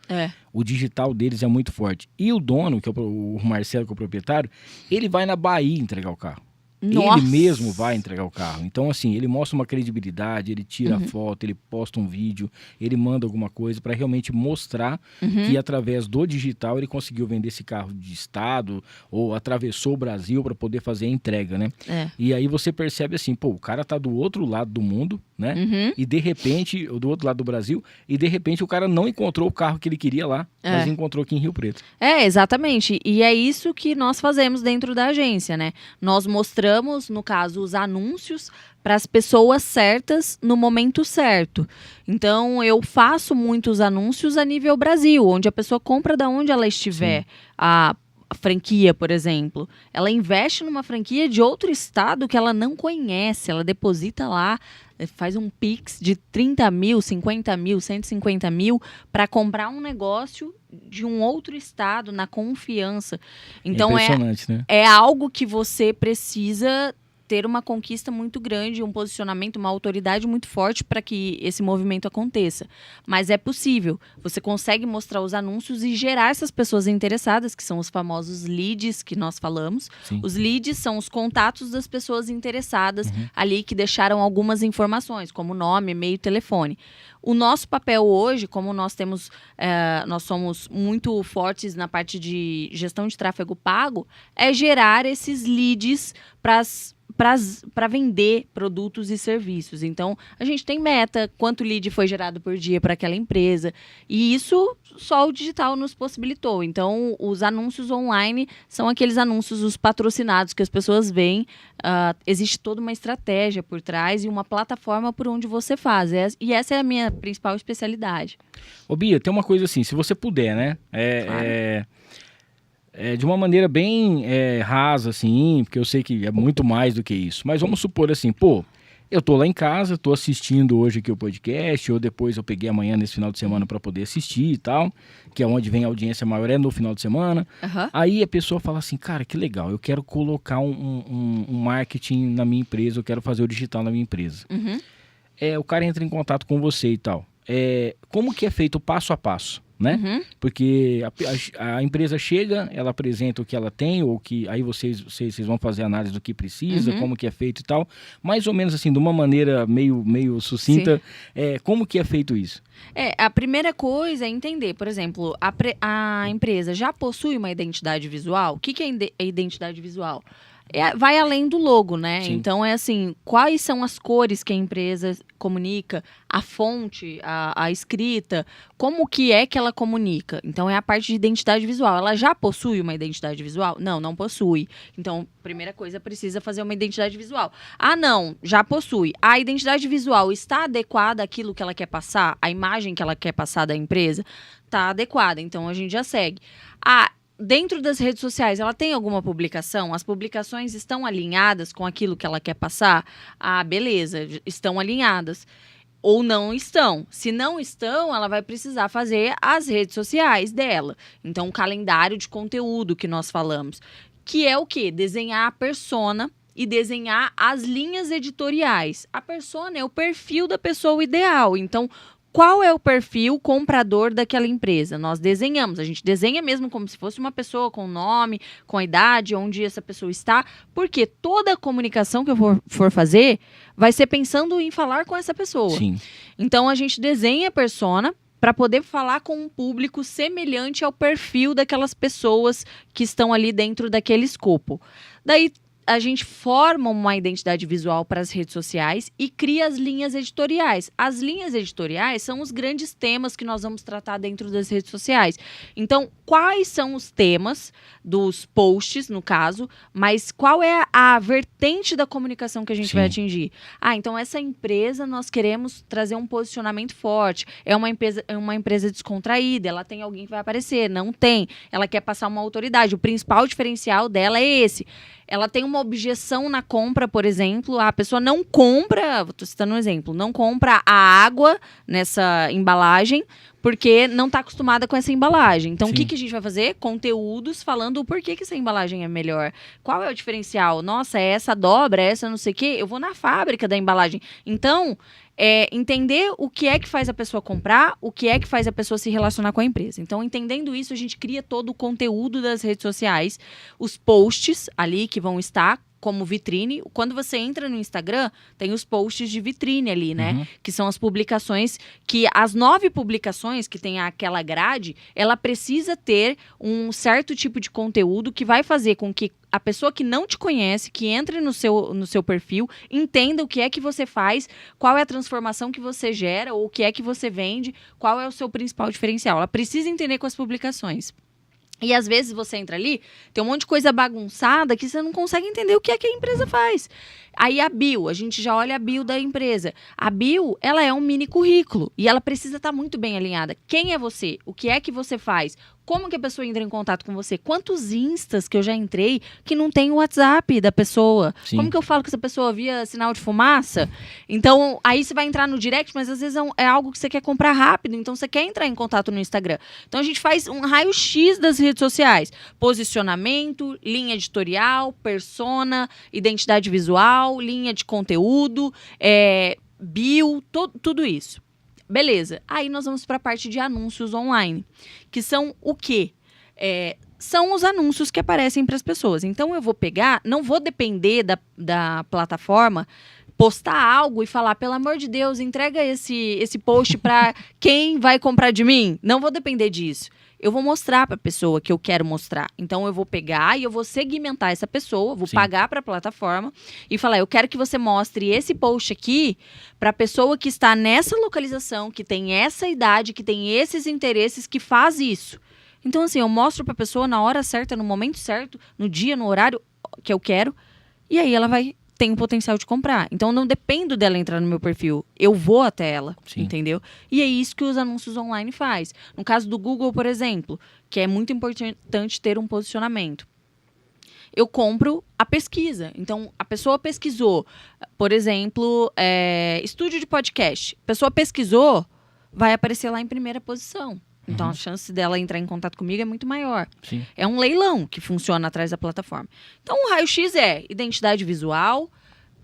S4: O digital deles é muito forte. E o dono, que é o Marcelo, que é o proprietário, ele vai na Bahia entregar o carro.
S5: Nossa.
S4: Ele mesmo vai entregar o carro. Então, assim, ele mostra uma credibilidade, ele tira a foto, ele posta um vídeo, ele manda alguma coisa para realmente mostrar que através do digital ele conseguiu vender esse carro de estado ou atravessou o Brasil para poder fazer a entrega, né? E aí você percebe assim, pô, o cara tá do outro lado do mundo, né? E de repente, do outro lado do Brasil, e de repente o cara não encontrou o carro que ele queria lá, mas encontrou aqui em Rio Preto.
S5: Exatamente. E é isso que nós fazemos dentro da agência, né? Nós mostramos, no caso, os anúncios para as pessoas certas no momento certo. Então, eu faço muitos anúncios a nível Brasil, onde a pessoa compra da onde ela estiver. A franquia, por exemplo. Ela investe numa franquia de outro estado que ela não conhece. Ela deposita lá, faz um Pix de 30 mil, 50 mil, 150 mil para comprar um negócio de um outro estado, na confiança. Então,
S4: impressionante, né?
S5: É algo que você precisa ter uma conquista muito grande, um posicionamento, uma autoridade muito forte para que esse movimento aconteça. Mas é possível. Você consegue mostrar os anúncios e gerar essas pessoas interessadas, que são os famosos leads que nós falamos.
S4: Sim.
S5: Os leads são os contatos das pessoas interessadas ali que deixaram algumas informações, como nome, e-mail e telefone. O nosso papel hoje, como nós somos muito fortes na parte de gestão de tráfego pago, é gerar esses leads para vender produtos e serviços. Então, a gente tem meta, quanto lead foi gerado por dia para aquela empresa. E isso só o digital nos possibilitou. Então, os anúncios online são aqueles anúncios, os patrocinados que as pessoas veem. Existe toda uma estratégia por trás e uma plataforma por onde você faz. E essa é a minha principal especialidade.
S4: Ô Bia, tem uma coisa assim, se você puder, né?
S5: Claro.
S4: De uma maneira bem rasa, assim, porque eu sei que é muito mais do que isso. Mas vamos supor assim, pô, eu tô lá em casa, tô assistindo hoje aqui o podcast, ou depois eu peguei amanhã nesse final de semana para poder assistir e tal, que é onde vem a audiência maior, é no final de semana. Aí a pessoa fala assim, cara, que legal, eu quero colocar um marketing na minha empresa, eu quero fazer o digital na minha empresa. O cara entra em contato com você e tal. Como que é feito o passo a passo? Né? Porque a empresa chega, ela apresenta o que ela tem, ou que aí vocês vão fazer análise do que precisa, como que é feito e tal, mais ou menos assim, de uma maneira meio sucinta, como que é feito isso?
S5: A primeira coisa é entender, por exemplo, a empresa já possui uma identidade visual? O que é a identidade visual? vai além do logo, né?
S4: Sim.
S5: Então, é assim, quais são as cores que a empresa comunica, a fonte, a escrita, como que é que ela comunica. Então, é a parte de identidade visual. Ela já possui uma identidade visual? Não, não possui. Então, primeira coisa, precisa fazer uma identidade visual. Ah, não, já possui. A identidade visual está adequada àquilo que ela quer passar? A imagem que ela quer passar da empresa? Está adequada, então a gente já segue. Dentro das redes sociais, ela tem alguma publicação? As publicações estão alinhadas com aquilo que ela quer passar? Ah, beleza, estão alinhadas. Ou não estão. Se não estão, ela vai precisar fazer as redes sociais dela. Então, o calendário de conteúdo que nós falamos. Que é o quê? Desenhar a persona e desenhar as linhas editoriais. A persona é o perfil da pessoa ideal. Então, qual é o perfil comprador daquela empresa? Nós desenhamos, a gente desenha mesmo como se fosse uma pessoa com nome, com a idade, onde essa pessoa está, porque toda a comunicação que eu for fazer vai ser pensando em falar com essa pessoa.
S4: Sim.
S5: Então, a gente desenha a persona para poder falar com um público semelhante ao perfil daquelas pessoas que estão ali dentro daquele escopo. Daí, a gente forma uma identidade visual para as redes sociais e cria as linhas editoriais. As linhas editoriais são os grandes temas que nós vamos tratar dentro das redes sociais. Então, quais são os temas dos posts, no caso, mas qual é a vertente da comunicação que a gente vai atingir? Ah, então essa empresa nós queremos trazer um posicionamento forte. É uma empresa descontraída, ela tem alguém que vai aparecer, não tem. Ela quer passar uma autoridade. O principal diferencial dela é esse. Ela tem uma objeção na compra, por exemplo, a pessoa não compra, estou citando um exemplo, não compra a água nessa embalagem porque não está acostumada com essa embalagem. Então, o que a gente vai fazer? Conteúdos falando o porquê que essa embalagem é melhor. Qual é o diferencial? Nossa, é essa dobra, essa não sei o quê. Eu vou na fábrica da embalagem. Então, entender o que é que faz a pessoa comprar, o que é que faz a pessoa se relacionar com a empresa. Então, entendendo isso, a gente cria todo o conteúdo das redes sociais, os posts ali que vão estar como vitrine. Quando você entra no Instagram, tem os posts de vitrine ali, né?
S4: Uhum.
S5: Que são as publicações, que as 9 publicações que tem aquela grade, ela precisa ter um certo tipo de conteúdo que vai fazer com que a pessoa que não te conhece, que entre no seu perfil, entenda o que é que você faz, qual é a transformação que você gera, ou o que é que você vende, qual é o seu principal diferencial. Ela precisa entender com as publicações. E às vezes você entra ali, tem um monte de coisa bagunçada que você não consegue entender o que é que a empresa faz. Aí a bio, a gente já olha a bio da empresa. A bio, ela é um mini currículo e ela precisa estar muito bem alinhada. Quem é você? O que é que você faz? Como que a pessoa entra em contato com você? Quantos instas que eu já entrei que não tem o WhatsApp da pessoa?
S4: Sim.
S5: Como que eu falo que essa pessoa via sinal de fumaça? Então, aí você vai entrar no direct, mas às vezes é algo que você quer comprar rápido, então você quer entrar em contato no Instagram. Então, a gente faz um raio-x das redes sociais. Posicionamento, linha editorial, persona, identidade visual, linha de conteúdo, bio, tudo isso. Beleza. Aí nós vamos para a parte de anúncios online, que são o quê? São os anúncios que aparecem para as pessoas. Então, eu vou pegar, não vou depender da plataforma, postar algo e falar, pelo amor de Deus, entrega esse post para quem vai comprar de mim. Não vou depender disso. Eu vou mostrar para a pessoa que eu quero mostrar. Então, eu vou pegar e eu vou segmentar essa pessoa, vou pagar para a plataforma e falar, eu quero que você mostre esse post aqui para a pessoa que está nessa localização, que tem essa idade, que tem esses interesses, que faz isso. Então, assim, eu mostro para a pessoa na hora certa, no momento certo, no dia, no horário que eu quero, e aí ela tem o potencial de comprar. Então, eu não dependo dela entrar no meu perfil. Eu vou até ela, entendeu? E é isso que os anúncios online faz. No caso do Google, por exemplo, que é muito importante ter um posicionamento. Eu compro a pesquisa. Então, a pessoa pesquisou, por exemplo, estúdio de podcast. A pessoa pesquisou, vai aparecer lá em primeira posição. Então, a chance dela entrar em contato comigo é muito maior.
S4: Sim.
S5: É um leilão que funciona atrás da plataforma. Então, o raio-x é identidade visual,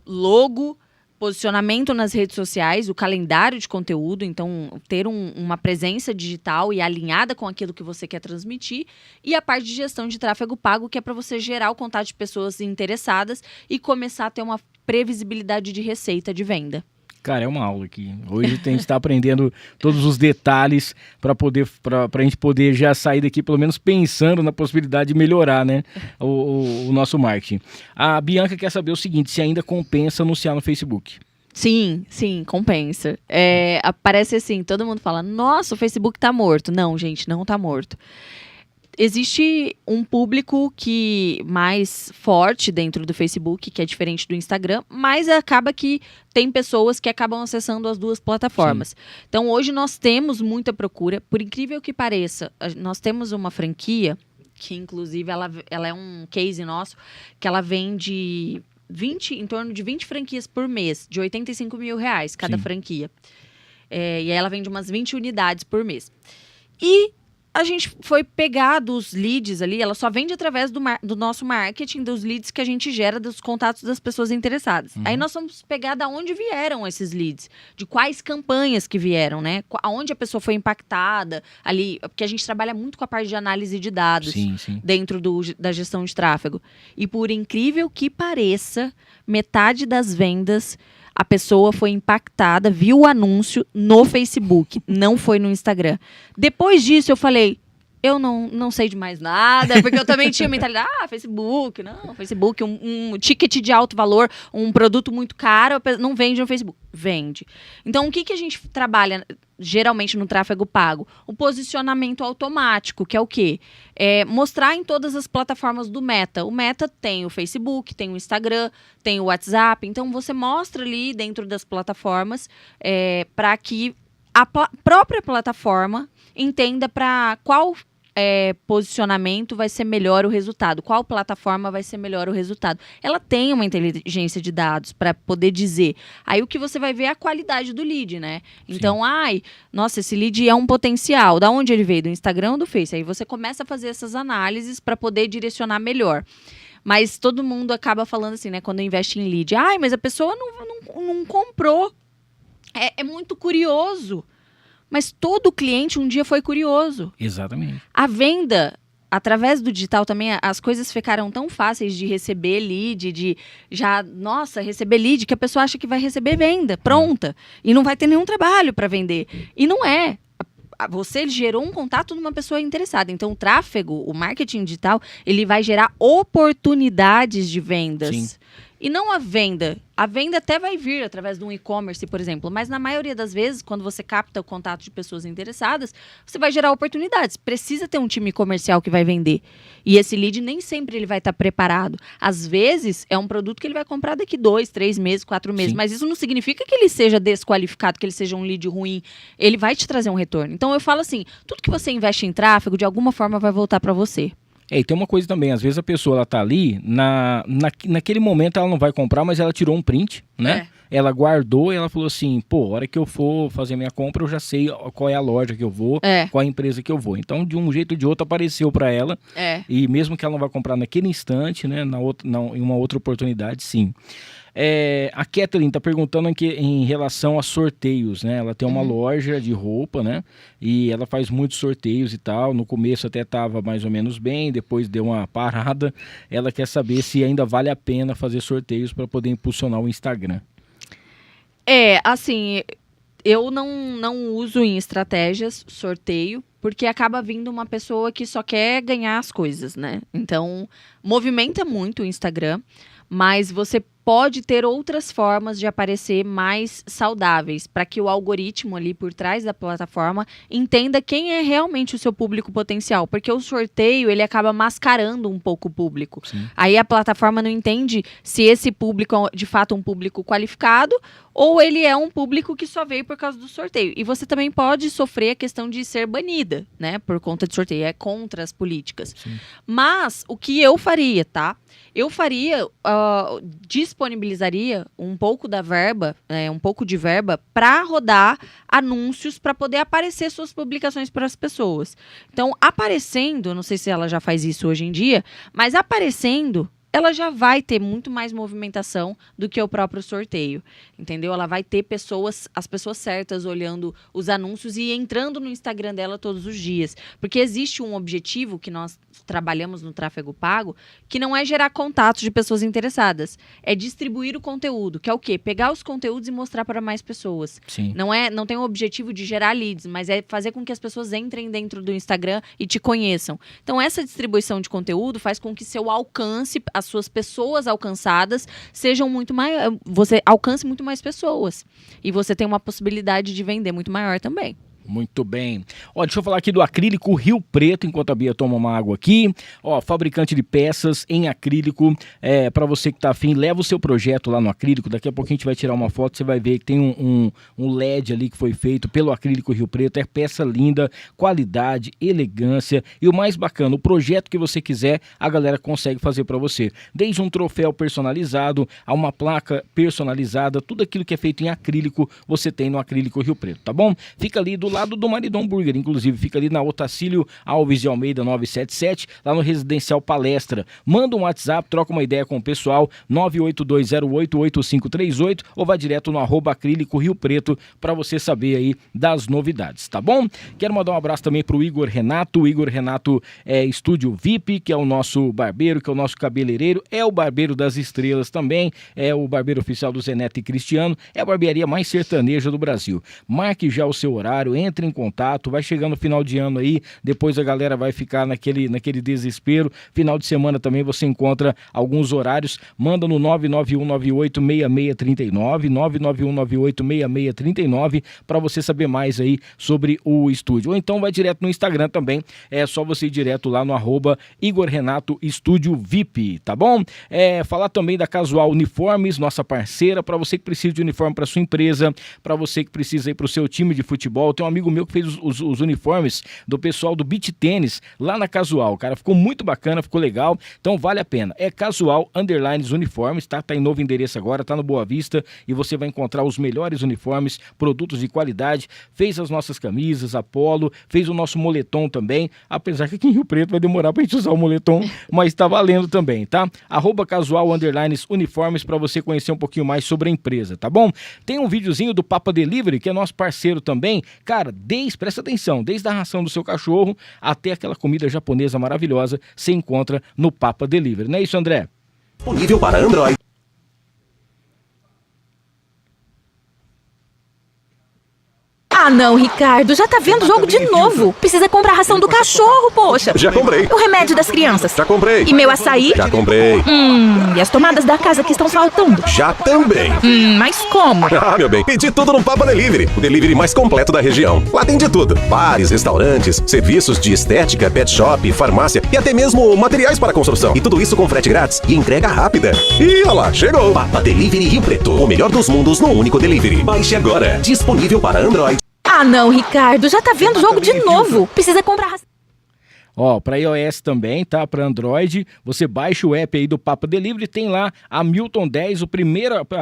S5: logo, posicionamento nas redes sociais, o calendário de conteúdo, então ter uma presença digital e alinhada com aquilo que você quer transmitir, e a parte de gestão de tráfego pago, que é para você gerar o contato de pessoas interessadas e começar a ter uma previsibilidade de receita de venda.
S4: Cara, é uma aula aqui. Hoje a gente está aprendendo todos os detalhes para a gente poder já sair daqui, pelo menos pensando na possibilidade de melhorar, né, o nosso marketing. A Bianca quer saber o seguinte, se ainda compensa anunciar no Facebook.
S5: Sim, compensa. Aparece assim, todo mundo fala, nossa, o Facebook tá morto. Não, gente, não tá morto. Existe um público mais forte dentro do Facebook, que é diferente do Instagram, mas acaba que tem pessoas que acabam acessando as duas plataformas. Sim. Então, hoje nós temos muita procura. Por incrível que pareça, nós temos uma franquia, que inclusive ela é um case nosso, que ela vende em torno de 20 franquias por mês, de R$85 mil cada franquia. E aí ela vende umas 20 unidades por mês. E a gente foi pegar dos leads ali, ela só vende através do nosso marketing, dos leads que a gente gera, dos contatos das pessoas interessadas. Aí nós vamos pegar da onde vieram esses leads, de quais campanhas que vieram, né? Aonde a pessoa foi impactada ali, porque a gente trabalha muito com a parte de análise de dados dentro da gestão de tráfego. E por incrível que pareça, metade das vendas a pessoa foi impactada, viu o anúncio no Facebook, não foi no Instagram. Depois disso, eu falei, eu não sei de mais nada, porque eu também tinha mentalidade, Facebook, um ticket de alto valor, um produto muito caro, não vende no Facebook. Vende. Então, o que a gente trabalha geralmente no tráfego pago? O posicionamento automático, que é o quê? Mostrar em todas as plataformas do Meta. O Meta tem o Facebook, tem o Instagram, tem o WhatsApp. Então, você mostra ali dentro das plataformas para que a própria plataforma entenda para qual posicionamento vai ser melhor o resultado, qual plataforma vai ser melhor o resultado. Ela tem uma inteligência de dados para poder dizer. Aí o que você vai ver é a qualidade do lead, né? Então, nossa, esse lead é um potencial. Da onde ele veio? Do Instagram ou do Face? Aí você começa a fazer essas análises para poder direcionar melhor. Mas todo mundo acaba falando assim, né? Quando investe em lead. Mas a pessoa não comprou. É muito curioso. Mas todo cliente um dia foi curioso.
S4: Exatamente.
S5: A venda, através do digital também, as coisas ficaram tão fáceis de receber lead, receber lead, que a pessoa acha que vai receber venda pronta. E não vai ter nenhum trabalho para vender. E não é. Você gerou um contato de uma pessoa interessada. Então, o tráfego, o marketing digital, ele vai gerar oportunidades de vendas. Sim. E não a venda. A venda até vai vir através de um e-commerce, por exemplo. Mas na maioria das vezes, quando você capta o contato de pessoas interessadas, você vai gerar oportunidades. Precisa ter um time comercial que vai vender. E esse lead nem sempre ele vai estar preparado. Às vezes, é um produto que ele vai comprar daqui 2, 3 meses, 4 meses. Sim. Mas isso não significa que ele seja desqualificado, que ele seja um lead ruim. Ele vai te trazer um retorno. Então, eu falo assim, tudo que você investe em tráfego, de alguma forma, vai voltar para você.
S4: E tem uma coisa também, às vezes a pessoa ela tá ali, naquele momento ela não vai comprar, mas ela tirou um print, né? Ela guardou e ela falou assim, a hora que eu for fazer minha compra, eu já sei qual é a loja que eu vou, qual é a empresa que eu vou. Então, de um jeito ou de outro, apareceu para ela. E mesmo que ela não vai comprar naquele instante, né? Em uma outra oportunidade, sim. A Kathleen está perguntando em relação a sorteios, né? Ela tem uma loja de roupa, né? E ela faz muitos sorteios e tal. No começo até estava mais ou menos bem, depois deu uma parada. Ela quer saber se ainda vale a pena fazer sorteios para poder impulsionar o Instagram.
S5: Assim, eu não uso em estratégias sorteio, porque acaba vindo uma pessoa que só quer ganhar as coisas, né? Então, movimenta muito o Instagram, mas você pode ter outras formas de aparecer mais saudáveis, para que o algoritmo ali por trás da plataforma entenda quem é realmente o seu público potencial, porque o sorteio ele acaba mascarando um pouco o público. Sim. Aí a plataforma não entende se esse público é de fato um público qualificado ou ele é um público que só veio por causa do sorteio. E você também pode sofrer a questão de ser banida, né, por conta de sorteio, é contra as políticas. Sim. Mas o que eu faria, tá? Eu faria, disponibilizaria um pouco da verba, um pouco de verba para rodar anúncios para poder aparecer suas publicações para as pessoas. Então, aparecendo, não sei se ela já faz isso hoje em dia, mas aparecendo ela já vai ter muito mais movimentação do que o próprio sorteio, entendeu? Ela vai ter as pessoas certas olhando os anúncios e entrando no Instagram dela todos os dias. Porque existe um objetivo que nós trabalhamos no tráfego pago, que não é gerar contatos de pessoas interessadas, é distribuir o conteúdo, que é o quê? Pegar os conteúdos e mostrar para mais pessoas.
S4: Sim.
S5: Não tem o objetivo de gerar leads, mas é fazer com que as pessoas entrem dentro do Instagram e te conheçam. Então, essa distribuição de conteúdo faz com que seu alcance, as suas pessoas alcançadas, sejam muito maior. Você alcance muito mais pessoas. E você tem uma possibilidade de vender muito maior também.
S4: Muito bem. Ó, deixa eu falar aqui do acrílico Rio Preto, enquanto a Bia toma uma água aqui. Ó, fabricante de peças em acrílico. Para você que tá afim, leva o seu projeto lá no acrílico. Daqui a pouquinho a gente vai tirar uma foto, você vai ver que tem um LED ali que foi feito pelo acrílico Rio Preto. É peça linda, qualidade, elegância. E o mais bacana, o projeto que você quiser, a galera consegue fazer para você. Desde um troféu personalizado a uma placa personalizada, tudo aquilo que é feito em acrílico, você tem no acrílico Rio Preto, tá bom? Fica ali do lado do Maridão Burger, inclusive fica ali na Otacílio Alves de Almeida 977, lá no Residencial Palestra. Manda um WhatsApp, troca uma ideia com o pessoal, 982088538, ou vai direto no @acrílico Rio Preto para você saber aí das novidades, tá bom? Quero mandar um abraço também pro Igor Renato. O Igor Renato é Estúdio VIP, que é o nosso barbeiro, que é o nosso cabeleireiro, é o barbeiro das estrelas também, é o barbeiro oficial do Zé Neto e Cristiano, é a barbearia mais sertaneja do Brasil. Marque já o seu horário, entre em contato, vai chegando no final de ano aí, depois a galera vai ficar naquele desespero. Final de semana também você encontra alguns horários, manda no 991986639, 991986639 para você saber mais aí sobre o estúdio. Ou então vai direto no Instagram também, é só você ir direto lá no @Igor Renato Estúdio VIP, tá bom? Falar também da Casual Uniformes, nossa parceira, para você que precisa de uniforme para sua empresa, para você que precisa ir para o seu time de futebol. Tem um amigo meu que fez os uniformes do pessoal do beach tênis lá na Casual, cara, ficou muito bacana, ficou legal, então vale a pena. É Casual _ Uniformes, tá em novo endereço agora, tá no Boa Vista, e você vai encontrar os melhores uniformes, produtos de qualidade. Fez as nossas camisas, a polo, fez o nosso moletom também, apesar que aqui em Rio Preto vai demorar pra gente usar o moletom, mas tá valendo também, tá? @Casual _ Uniformes para você conhecer um pouquinho mais sobre a empresa, tá bom? Tem um videozinho do Papa Delivery, que é nosso parceiro também, cara, presta atenção, desde a ração do seu cachorro até aquela comida japonesa maravilhosa, você encontra no Papa Delivery. Não é isso, André?
S6: Disponível para Android.
S7: Ah, não, Ricardo, já tá vendo o jogo de novo. Precisa comprar a ração do cachorro, poxa.
S6: Já comprei.
S7: O remédio das crianças.
S6: Já comprei.
S7: E meu açaí?
S6: Já comprei.
S7: E as tomadas da casa que estão faltando?
S6: Já também.
S7: Mas como?
S6: Ah, meu bem, pedi tudo no Papa Delivery, o delivery mais completo da região. Lá tem de tudo: bares, restaurantes, serviços de estética, pet shop, farmácia e até mesmo materiais para construção. E tudo isso com frete grátis e entrega rápida. E olha lá, chegou! Papa Delivery Rio Preto, o melhor dos mundos no único delivery. Baixe agora. Disponível para Android.
S7: Ah, não, Ricardo, já tá vendo o jogo de novo. Precisa comprar ração.
S4: Ó, para iOS também, tá? Para Android, você baixa o app aí do Papa Delivery, tem lá a Milton 10, a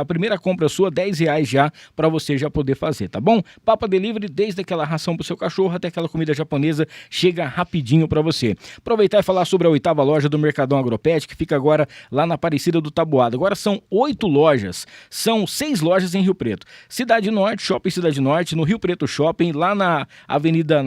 S4: primeira compra sua, R$10 já, para você já poder fazer, tá bom? Papa Delivery, desde aquela ração pro seu cachorro até aquela comida japonesa, chega rapidinho para você. Aproveitar e falar sobre a 8ª loja do Mercadão Agropet, que fica agora lá na Aparecida do Taboado. Agora são 8 lojas, são 6 lojas em Rio Preto. Cidade Norte, Shopping Cidade Norte, no Rio Preto Shopping, lá na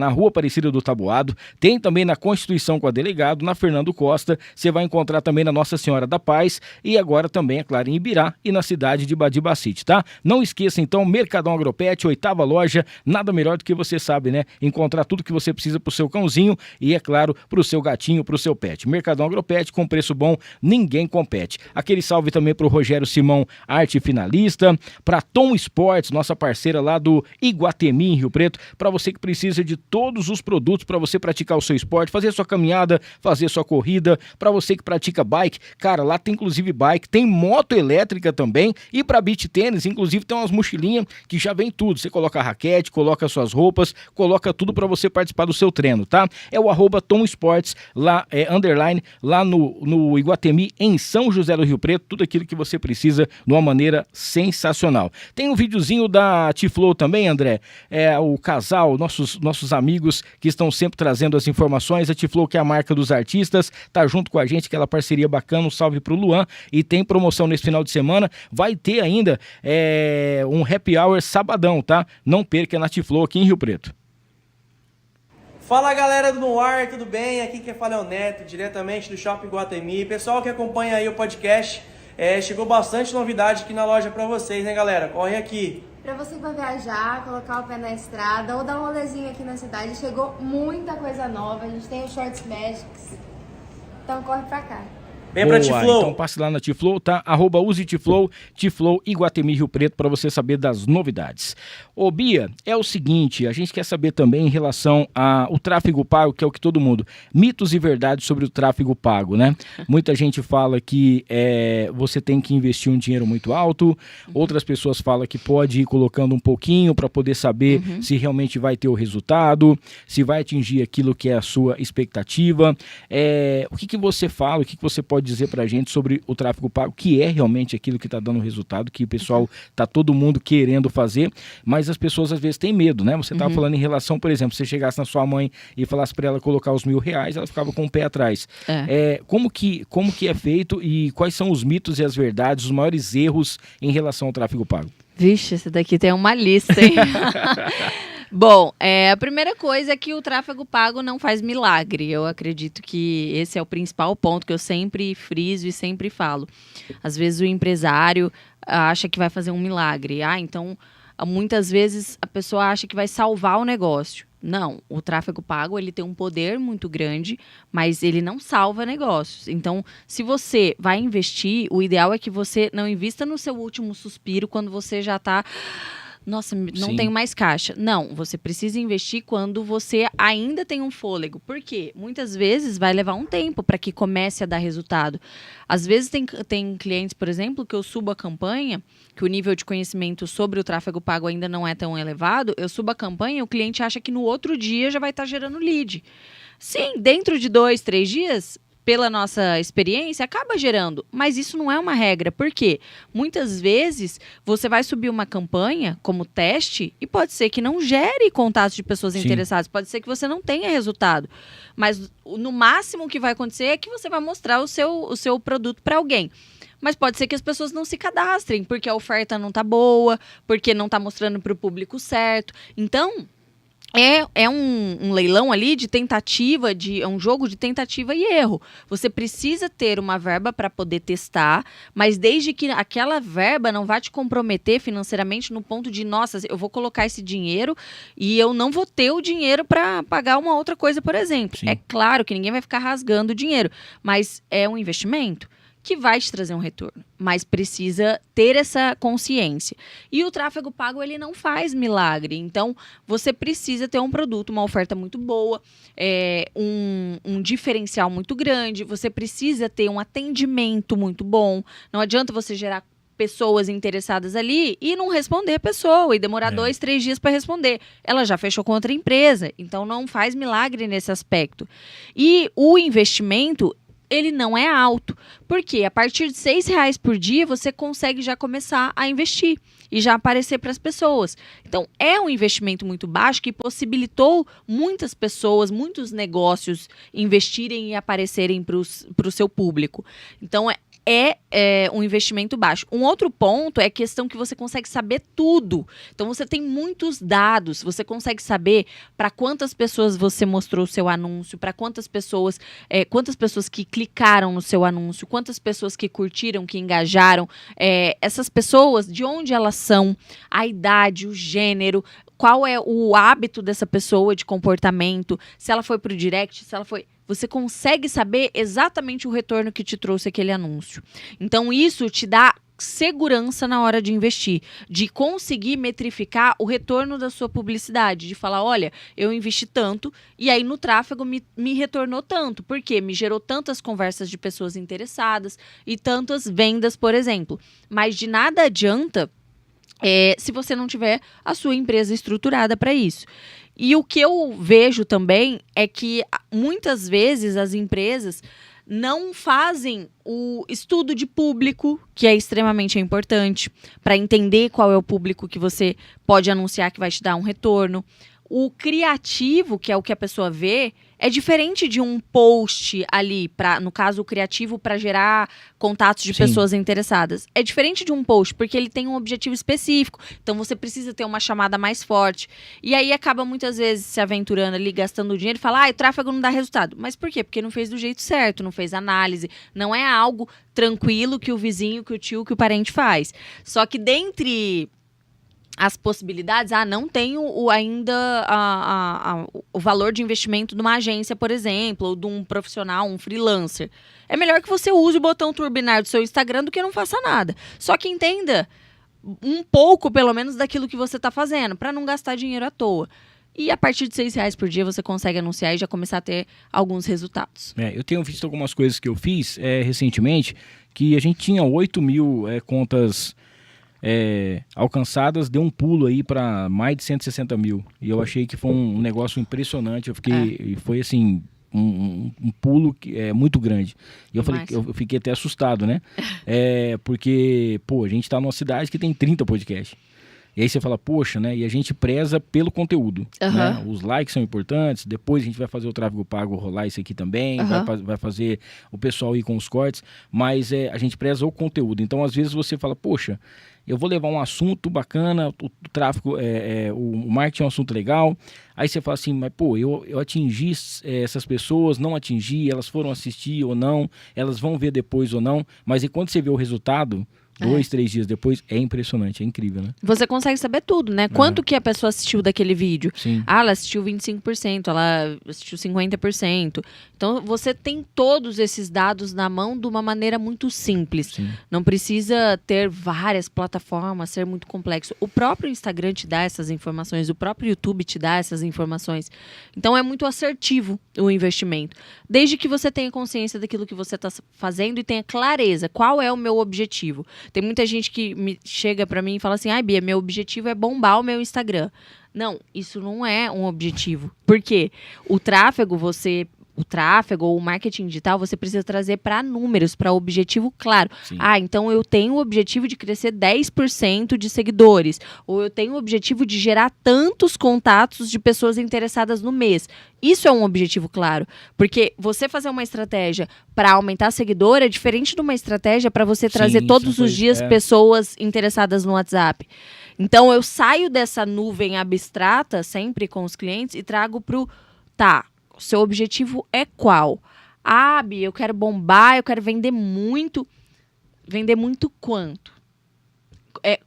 S4: Rua Aparecida do Taboado, tem também na Constituição com a Delegado, na Fernando Costa, você vai encontrar também na Nossa Senhora da Paz e agora também, é claro, em Ibirá e na cidade de Badibacite, tá? Não esqueça então, Mercadão Agropet, 8ª loja, nada melhor do que você sabe, né? Encontrar tudo que você precisa pro seu cãozinho e, é claro, pro seu gatinho, pro seu pet. Mercadão Agropet, com preço bom, ninguém compete. Aquele salve também pro Rogério Simão, arte finalista, pra Tom Sports, nossa parceira lá do Iguatemi, em Rio Preto, para você que precisa de todos os produtos para você praticar o seu esporte, fazer sua caminhada, fazer sua corrida, para você que pratica bike, cara, lá tem inclusive bike, tem moto elétrica também, e para beach tênis, inclusive tem umas mochilinhas que já vem tudo, você coloca a raquete, coloca suas roupas, coloca tudo para você participar do seu treino, tá? É o @Tom Sports, lá, underline, lá no Iguatemi, em São José do Rio Preto, tudo aquilo que você precisa de uma maneira sensacional. Tem um videozinho da Tiflow também, André, o casal, nossos amigos que estão sempre trazendo as informações. A Tiflow, que é a marca dos artistas, tá junto com a gente, aquela parceria bacana, um salve pro Luan, e tem promoção nesse final de semana, vai ter ainda um happy hour sabadão, tá? Não perca na Tiflow aqui em Rio Preto.
S8: Fala galera do No Ar, tudo bem? Aqui quem fala é o Neto, diretamente do Shopping Guatemi. Pessoal que acompanha aí o podcast, chegou bastante novidade aqui na loja pra vocês, né galera? Corre aqui.
S9: Pra você que vai viajar, colocar o pé na estrada ou dar um rolezinho aqui na cidade, chegou muita coisa nova. A gente tem os Shorts Magics, então corre pra cá.
S8: Vem pra Tiflow.
S4: Então passe lá na Tiflow, tá? @use Tiflow, Tiflow Iguatemi Rio Preto, para você saber das novidades. Ô Bia, é o seguinte, a gente quer saber também em relação ao tráfego pago, que é o que todo mundo... Mitos e verdades sobre o tráfego pago, né? Muita gente fala que você tem que investir um dinheiro muito alto, outras pessoas falam que pode ir colocando um pouquinho para poder saber se realmente vai ter o resultado, se vai atingir aquilo que é a sua expectativa. O que você fala, o que você pode dizer pra gente sobre o tráfego pago, que é realmente aquilo que tá dando resultado, que o pessoal tá todo mundo querendo fazer, mas as pessoas às vezes têm medo, né? Você tava falando em relação, por exemplo, se você chegasse na sua mãe e falasse pra ela colocar os R$1.000, ela ficava com o pé atrás. Como que é feito e quais são os mitos e as verdades, os maiores erros em relação ao tráfego pago?
S5: Vixe, esse daqui tem uma lista, hein? Bom, a primeira coisa é que o tráfego pago não faz milagre. Eu acredito que esse é o principal ponto que eu sempre friso e sempre falo. Às vezes o empresário acha que vai fazer um milagre. Então, muitas vezes a pessoa acha que vai salvar o negócio. Não, o tráfego pago ele tem um poder muito grande, mas ele não salva negócios. Então, se você vai investir, o ideal é que você não invista no seu último suspiro quando você já está... Nossa, não tenho mais caixa. Não, você precisa investir quando você ainda tem um fôlego. Por quê? Muitas vezes vai levar um tempo para que comece a dar resultado. Às vezes tem clientes, por exemplo, que eu subo a campanha, que o nível de conhecimento sobre o tráfego pago ainda não é tão elevado, eu subo a campanha e o cliente acha que no outro dia já vai estar gerando lead. Sim, dentro de 2, 3 dias... Pela nossa experiência, acaba gerando. Mas isso não é uma regra. Por quê? Muitas vezes, você vai subir uma campanha como teste e pode ser que não gere contatos de pessoas interessadas. Pode ser que você não tenha resultado. Mas no máximo que vai acontecer é que você vai mostrar o seu produto para alguém. Mas pode ser que as pessoas não se cadastrem, porque a oferta não está boa, porque não está mostrando para o público certo. Então... É um leilão ali de tentativa, é um jogo de tentativa e erro. Você precisa ter uma verba para poder testar, mas desde que aquela verba não vá te comprometer financeiramente no ponto de, nossa, eu vou colocar esse dinheiro e eu não vou ter o dinheiro para pagar uma outra coisa, por exemplo. Sim. É claro que ninguém vai ficar rasgando o dinheiro, mas é um investimento que vai te trazer um retorno, mas precisa ter essa consciência. E o tráfego pago, ele não faz milagre, então você precisa ter um produto, uma oferta muito boa, um diferencial muito grande, você precisa ter um atendimento muito bom, não adianta você gerar pessoas interessadas ali e não responder a pessoa e demorar 2, 3 dias para responder. Ela já fechou com outra empresa, então não faz milagre nesse aspecto. E o investimento... ele não é alto, porque a partir de R$6 por dia você consegue já começar a investir e já aparecer para as pessoas. Então, é um investimento muito baixo que possibilitou muitas pessoas, muitos negócios investirem e aparecerem para o seu público. Então, é um investimento baixo. Um outro ponto é a questão que você consegue saber tudo. Então, você tem muitos dados. Você consegue saber para quantas pessoas você mostrou o seu anúncio, para quantas pessoas que clicaram no seu anúncio, quantas pessoas que curtiram, que engajaram. Essas pessoas, de onde elas são, a idade, o gênero, qual é o hábito dessa pessoa de comportamento, se ela foi pro direct, se ela foi... Você consegue saber exatamente o retorno que te trouxe aquele anúncio. Então, isso te dá segurança na hora de investir, de conseguir metrificar o retorno da sua publicidade, de falar, olha, eu investi tanto e aí no tráfego me retornou tanto, porque me gerou tantas conversas de pessoas interessadas e tantas vendas, por exemplo. Mas de nada adianta se você não tiver a sua empresa estruturada para isso. E o que eu vejo também é que muitas vezes as empresas não fazem o estudo de público, que é extremamente importante, para entender qual é o público que você pode anunciar que vai te dar um retorno. O criativo, que é o que a pessoa vê, é diferente de um post ali, no caso, o criativo para gerar contatos de pessoas interessadas. É diferente de um post, porque ele tem um objetivo específico. Então, você precisa ter uma chamada mais forte. E aí, acaba muitas vezes se aventurando ali, gastando dinheiro e fala, o tráfego não dá resultado. Mas por quê? Porque não fez do jeito certo, não fez análise. Não é algo tranquilo que o vizinho, que o tio, que o parente faz. Só que dentre as possibilidades, não tenho ainda o valor de investimento de uma agência, por exemplo, ou de um profissional, um freelancer. É melhor que você use o botão turbinar do seu Instagram do que não faça nada. Só que entenda um pouco, pelo menos, daquilo que você está fazendo, para não gastar dinheiro à toa. E a partir de R$6 por dia você consegue anunciar e já começar a ter alguns resultados.
S4: Eu tenho visto algumas coisas que eu fiz recentemente, que a gente tinha 8 mil contas alcançadas, deu um pulo aí para mais de 160 mil. E eu achei que foi um negócio impressionante. Eu fiquei, e foi assim, um pulo que é muito grande. E eu falei, eu fiquei até assustado, né? Porque, a gente tá numa cidade que tem 30 podcasts. E aí você fala, poxa, né? E a gente preza pelo conteúdo. Né? Os likes são importantes, depois a gente vai fazer o tráfego pago rolar isso aqui também, vai fazer o pessoal ir com os cortes, mas a gente preza o conteúdo. Então, às vezes, você fala, poxa, eu vou levar um assunto bacana, o tráfego, o marketing é um assunto legal. Aí você fala assim, mas eu atingi essas pessoas, não atingi, elas foram assistir ou não, elas vão ver depois ou não, mas e quando você vê o resultado, 2, 3 dias depois, é impressionante, é incrível, né?
S5: Você consegue saber tudo, né? Quanto que a pessoa assistiu daquele vídeo?
S4: Sim.
S5: Ela assistiu 25%, ela assistiu 50%. Então, você tem todos esses dados na mão de uma maneira muito simples.
S4: Sim.
S5: Não precisa ter várias plataformas, ser muito complexo. O próprio Instagram te dá essas informações, o próprio YouTube te dá essas informações. Então, é muito assertivo o investimento. Desde que você tenha consciência daquilo que você está fazendo e tenha clareza. Qual é o meu objetivo? Tem muita gente que chega pra mim e fala assim, Bia, meu objetivo é bombar o meu Instagram. Não, isso não é um objetivo. Por quê? O tráfego ou o marketing digital, você precisa trazer para números, para objetivo claro.
S4: Sim.
S5: Então eu tenho o objetivo de crescer 10% de seguidores. Ou eu tenho o objetivo de gerar tantos contatos de pessoas interessadas no mês. Isso é um objetivo claro. Porque você fazer uma estratégia para aumentar seguidor é diferente de uma estratégia para você trazer todos os dias pessoas interessadas no WhatsApp. Então eu saio dessa nuvem abstrata sempre com os clientes e trago pro o seu objetivo é qual? Bia, eu quero bombar, eu quero vender muito. Vender muito quanto?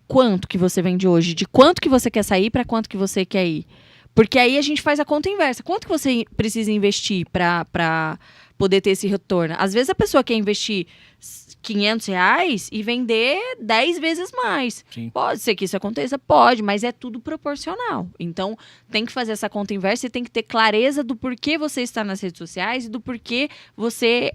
S5: Quanto que você vende hoje? De quanto que você quer sair para quanto que você quer ir? Porque aí a gente faz a conta inversa. Quanto que você precisa investir para poder ter esse retorno? Às vezes a pessoa quer investir R$500 e vender 10 vezes mais.
S4: Sim.
S5: Pode ser que isso aconteça? Pode, mas é tudo proporcional. Então, tem que fazer essa conta inversa e tem que ter clareza do porquê você está nas redes sociais e do porquê você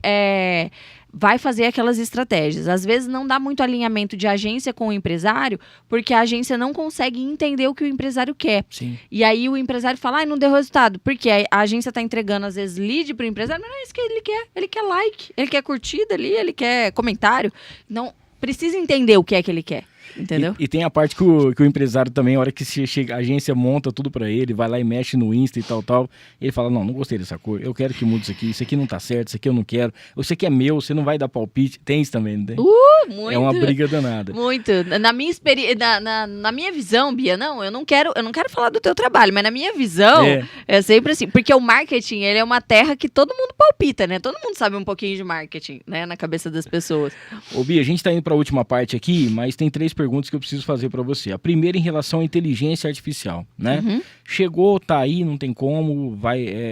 S5: vai fazer aquelas estratégias. Às vezes não dá muito alinhamento de agência com o empresário, porque a agência não consegue entender o que o empresário quer.
S4: Sim.
S5: E aí o empresário fala, não deu resultado. Porque a agência está entregando, às vezes, lead para o empresário, mas não é isso que ele quer. Ele quer like, ele quer curtida ali, ele quer comentário. Então, precisa entender o que é que ele quer. Entendeu?
S4: E tem a parte que o empresário também, a hora que chega, a agência monta tudo pra ele, vai lá e mexe no Insta e tal, ele fala, não gostei dessa cor, eu quero que mude isso aqui não tá certo, isso aqui eu não quero, isso aqui é meu, você não vai dar palpite, tem isso também, não tem?
S5: Muito!
S4: É uma briga danada.
S5: Muito. Na minha visão, Bia, eu não quero falar do teu trabalho, mas na minha visão, é sempre assim, porque o marketing, ele é uma terra que todo mundo palpita, né? Todo mundo sabe um pouquinho de marketing, né? Na cabeça das pessoas.
S4: Ô Bia, a gente tá indo pra última parte aqui, mas tem 3 perguntas que eu preciso fazer para você. A primeira em relação à inteligência artificial, né?
S5: Uhum.
S4: Chegou, tá aí, não tem como,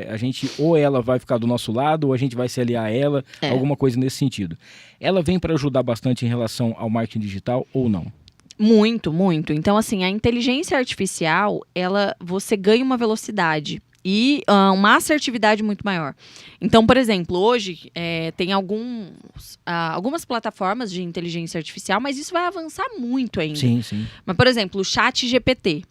S4: a gente, ou ela vai ficar do nosso lado, ou a gente vai se aliar a ela, alguma coisa nesse sentido. Ela vem para ajudar bastante em relação ao marketing digital ou não?
S5: Muito, muito. Então, assim, a inteligência artificial, você ganha uma velocidade e uma assertividade muito maior. Então, por exemplo, hoje tem algumas plataformas de inteligência artificial, mas isso vai avançar muito ainda.
S4: Sim, sim.
S5: Mas, por exemplo, o ChatGPT,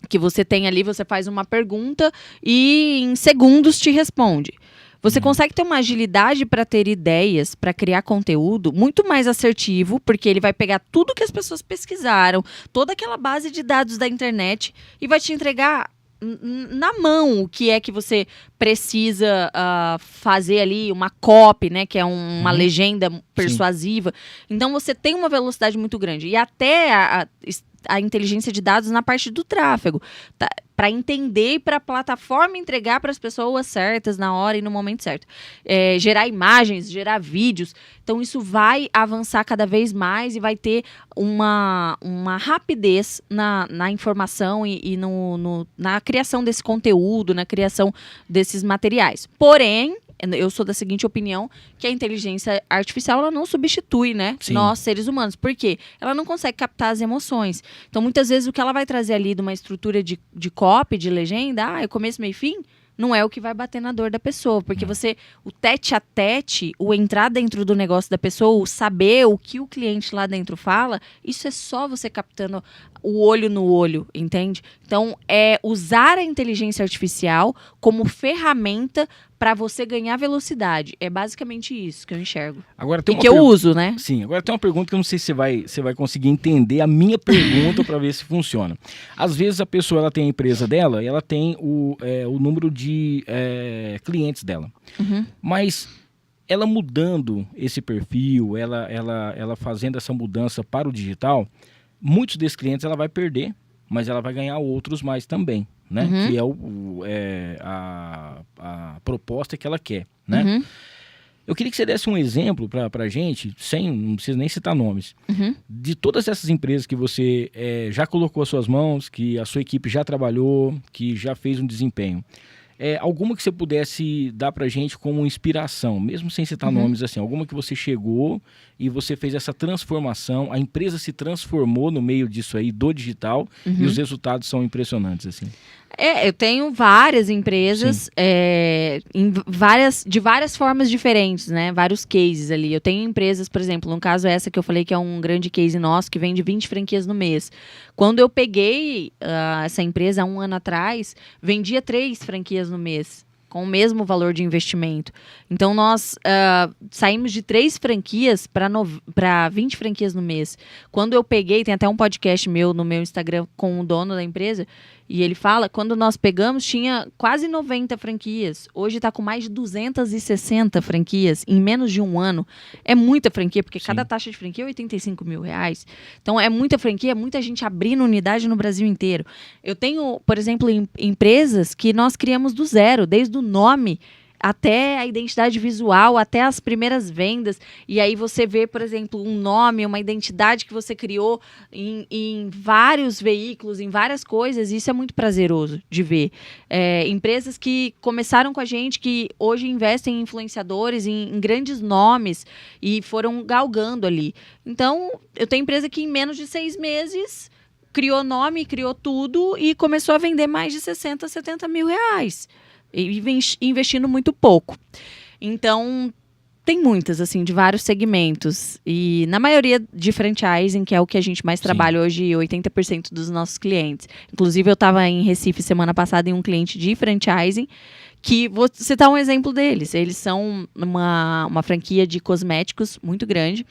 S5: que você tem ali, você faz uma pergunta e em segundos te responde. Você consegue ter uma agilidade para ter ideias, para criar conteúdo muito mais assertivo, porque ele vai pegar tudo que as pessoas pesquisaram, toda aquela base de dados da internet e vai te entregar na mão o que é que você precisa fazer ali, uma copy, né, que é uma legenda persuasiva. Então você tem uma velocidade muito grande. E até a inteligência de dados na parte do tráfego, para entender e para a plataforma entregar para as pessoas certas na hora e no momento certo. Gerar imagens, gerar vídeos. Então isso vai avançar cada vez mais e vai ter uma rapidez na informação e na criação desse conteúdo, na criação desses materiais. Porém, eu sou da seguinte opinião, que a inteligência artificial ela não substitui, né, nós, seres humanos. Por quê? Ela não consegue captar as emoções. Então, muitas vezes, o que ela vai trazer ali de uma estrutura de copy, de legenda, é começo, meio e fim, não é o que vai bater na dor da pessoa. Porque o tete a tete, o entrar dentro do negócio da pessoa, o saber o que o cliente lá dentro fala, isso é só você captando o olho no olho, entende? Então, é usar a inteligência artificial como ferramenta para você ganhar velocidade. É basicamente isso que eu enxergo.
S4: Agora, tem
S5: eu uso, né?
S4: Sim, agora tem uma pergunta que eu não sei se você vai conseguir entender a minha pergunta para ver se funciona. Às vezes a pessoa ela tem a empresa dela e ela tem o número de clientes dela. Mas ela mudando esse perfil, ela fazendo essa mudança para o digital, muitos desses clientes ela vai perder, mas ela vai ganhar outros mais também, né? Que é a proposta que ela quer, né? Eu queria que você desse um exemplo para a gente, não precisa nem citar nomes, de todas essas empresas que você já colocou as suas mãos, que a sua equipe já trabalhou, que já fez um desempenho. Alguma que você pudesse dar pra gente como inspiração, mesmo sem citar nomes assim, alguma que você chegou e você fez essa transformação, a empresa se transformou no meio disso aí, do digital, e os resultados são impressionantes, assim.
S5: Eu tenho várias empresas de várias formas diferentes, né? Vários cases ali. Eu tenho empresas, por exemplo, no caso essa que eu falei que é um grande case nosso, que vende 20 franquias no mês. Quando eu peguei essa empresa há 1 ano atrás, vendia 3 franquias no mês, com o mesmo valor de investimento. Então, nós saímos de 3 franquias para 20 franquias no mês. Quando eu peguei, tem até um podcast meu no meu Instagram com o dono da empresa, e ele fala, quando nós pegamos, tinha quase 90 franquias. Hoje está com mais de 260 franquias em menos de 1 ano. É muita franquia, porque cada taxa de franquia é R$85 mil. Então, é muita franquia, muita gente abrindo unidade no Brasil inteiro. Eu tenho, por exemplo, empresas que nós criamos do zero, desde o nome até a identidade visual, até as primeiras vendas. E aí você vê, por exemplo, um nome, uma identidade que você criou em vários veículos, em várias coisas. Isso é muito prazeroso de ver. Empresas que começaram com a gente, que hoje investem em influenciadores, em grandes nomes, e foram galgando ali. Então, eu tenho empresa que em menos de 6 meses criou nome, criou tudo e começou a vender mais de 60, 70 mil reais. E investindo muito pouco. Então, tem muitas, assim, de vários segmentos. E na maioria de franchising, que é o que a gente mais trabalha hoje, 80% dos nossos clientes. Inclusive, eu estava em Recife semana passada em um cliente de franchising, que vou citar um exemplo deles. Eles são uma franquia de cosméticos muito grande.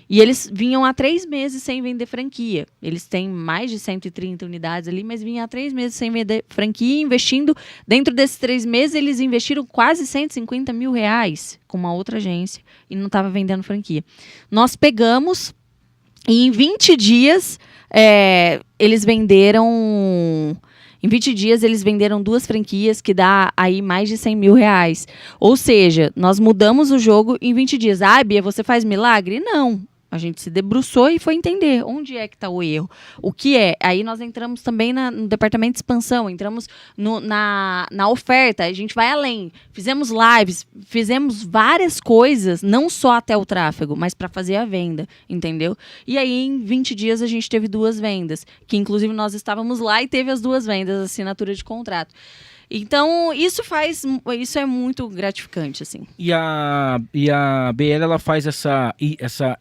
S5: E eles vinham há 3 meses sem vender franquia. Eles têm mais de 130 unidades ali, mas vinham há 3 meses sem vender franquia, investindo. Dentro desses 3 meses, eles investiram quase 150 mil reais com uma outra agência e não estava vendendo franquia. Nós pegamos e em 20 dias eles venderam... Em 20 dias, eles venderam 2 franquias, que dá aí mais de 100 mil reais. Ou seja, nós mudamos o jogo em 20 dias. Bia, você faz milagre? Não. A gente se debruçou e foi entender onde é que está o erro. O que é? Aí nós entramos também no departamento de expansão, entramos na oferta, a gente vai além. Fizemos lives, fizemos várias coisas, não só até o tráfego, mas para fazer a venda, entendeu? E aí em 20 dias a gente teve 2 vendas, que inclusive nós estávamos lá e teve as 2 vendas, assinatura de contrato. Então, isso é muito gratificante, assim.
S4: E a BL, ela faz essa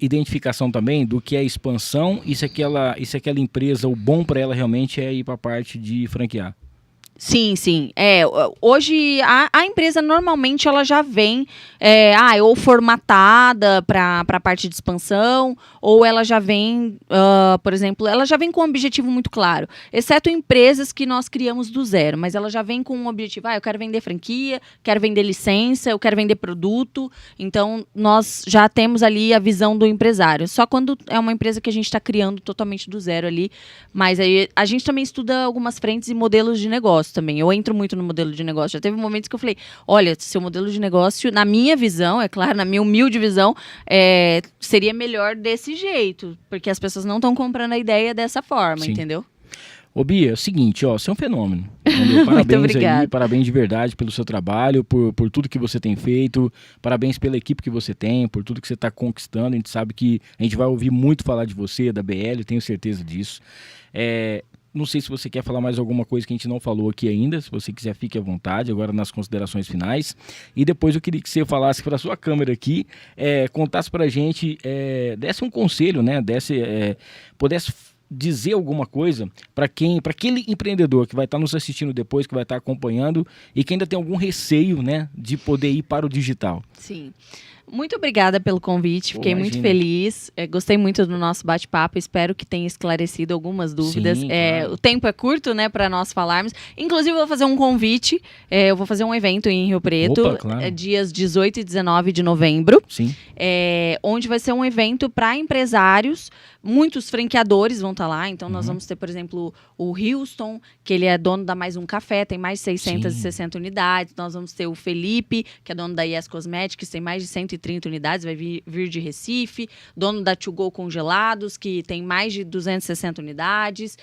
S4: identificação também do que é expansão e se aquela empresa, o bom para ela realmente é ir para a parte de franquear.
S5: Sim, sim. Hoje a empresa normalmente ela já vem ou formatada para a parte de expansão, ou ela já vem, por exemplo, ela já vem com um objetivo muito claro. Exceto empresas que nós criamos do zero, mas ela já vem com um objetivo. Eu quero vender franquia, quero vender licença, eu quero vender produto. Então, nós já temos ali a visão do empresário. Só quando é uma empresa que a gente está criando totalmente do zero ali. Mas aí a gente também estuda algumas frentes e modelos de negócio também. Eu entro muito no modelo de negócio. Já teve momentos que eu falei, olha, seu modelo de negócio, na minha visão, é claro, na minha humilde visão, seria melhor desse jeito, porque as pessoas não estão comprando a ideia dessa forma,
S4: Sim.
S5: entendeu?
S4: Ô Bia, é o seguinte, você é um fenômeno. Entendeu? Parabéns
S5: Muito obrigada.
S4: aí, parabéns de verdade pelo seu trabalho, por tudo que você tem feito, parabéns pela equipe que você tem, por tudo que você está conquistando. A gente sabe que a gente vai ouvir muito falar de você, da BL, tenho certeza disso. Não sei se você quer falar mais alguma coisa que a gente não falou aqui ainda. Se você quiser, fique à vontade, agora nas considerações finais. E depois eu queria que você falasse para a sua câmera aqui, contasse para a gente, desse um conselho, né? Pudesse dizer alguma coisa para aquele empreendedor que vai estar nos assistindo depois, que vai estar acompanhando e que ainda tem algum receio, né, de poder ir para o digital.
S5: Sim. Muito obrigada pelo convite, fiquei
S4: Imagina.
S5: muito feliz, gostei muito do nosso bate-papo, espero que tenha esclarecido algumas dúvidas.
S4: Sim, claro.
S5: O tempo é curto, né, para nós falarmos. Inclusive, eu vou fazer um convite, eu vou fazer um evento em Rio Preto,
S4: Opa, claro.
S5: dias 18 e 19 de novembro,
S4: Sim.
S5: onde vai ser um evento para empresários, muitos franqueadores vão estar lá, então nós vamos ter, por exemplo, o Houston, que ele é dono da Mais Um Café, tem mais de 660 unidades, nós vamos ter o Felipe, que é dono da Yes Cosmetics, tem mais de 130 unidades, vai vir de Recife, dono da To Go Congelados, que tem mais de 260 unidades,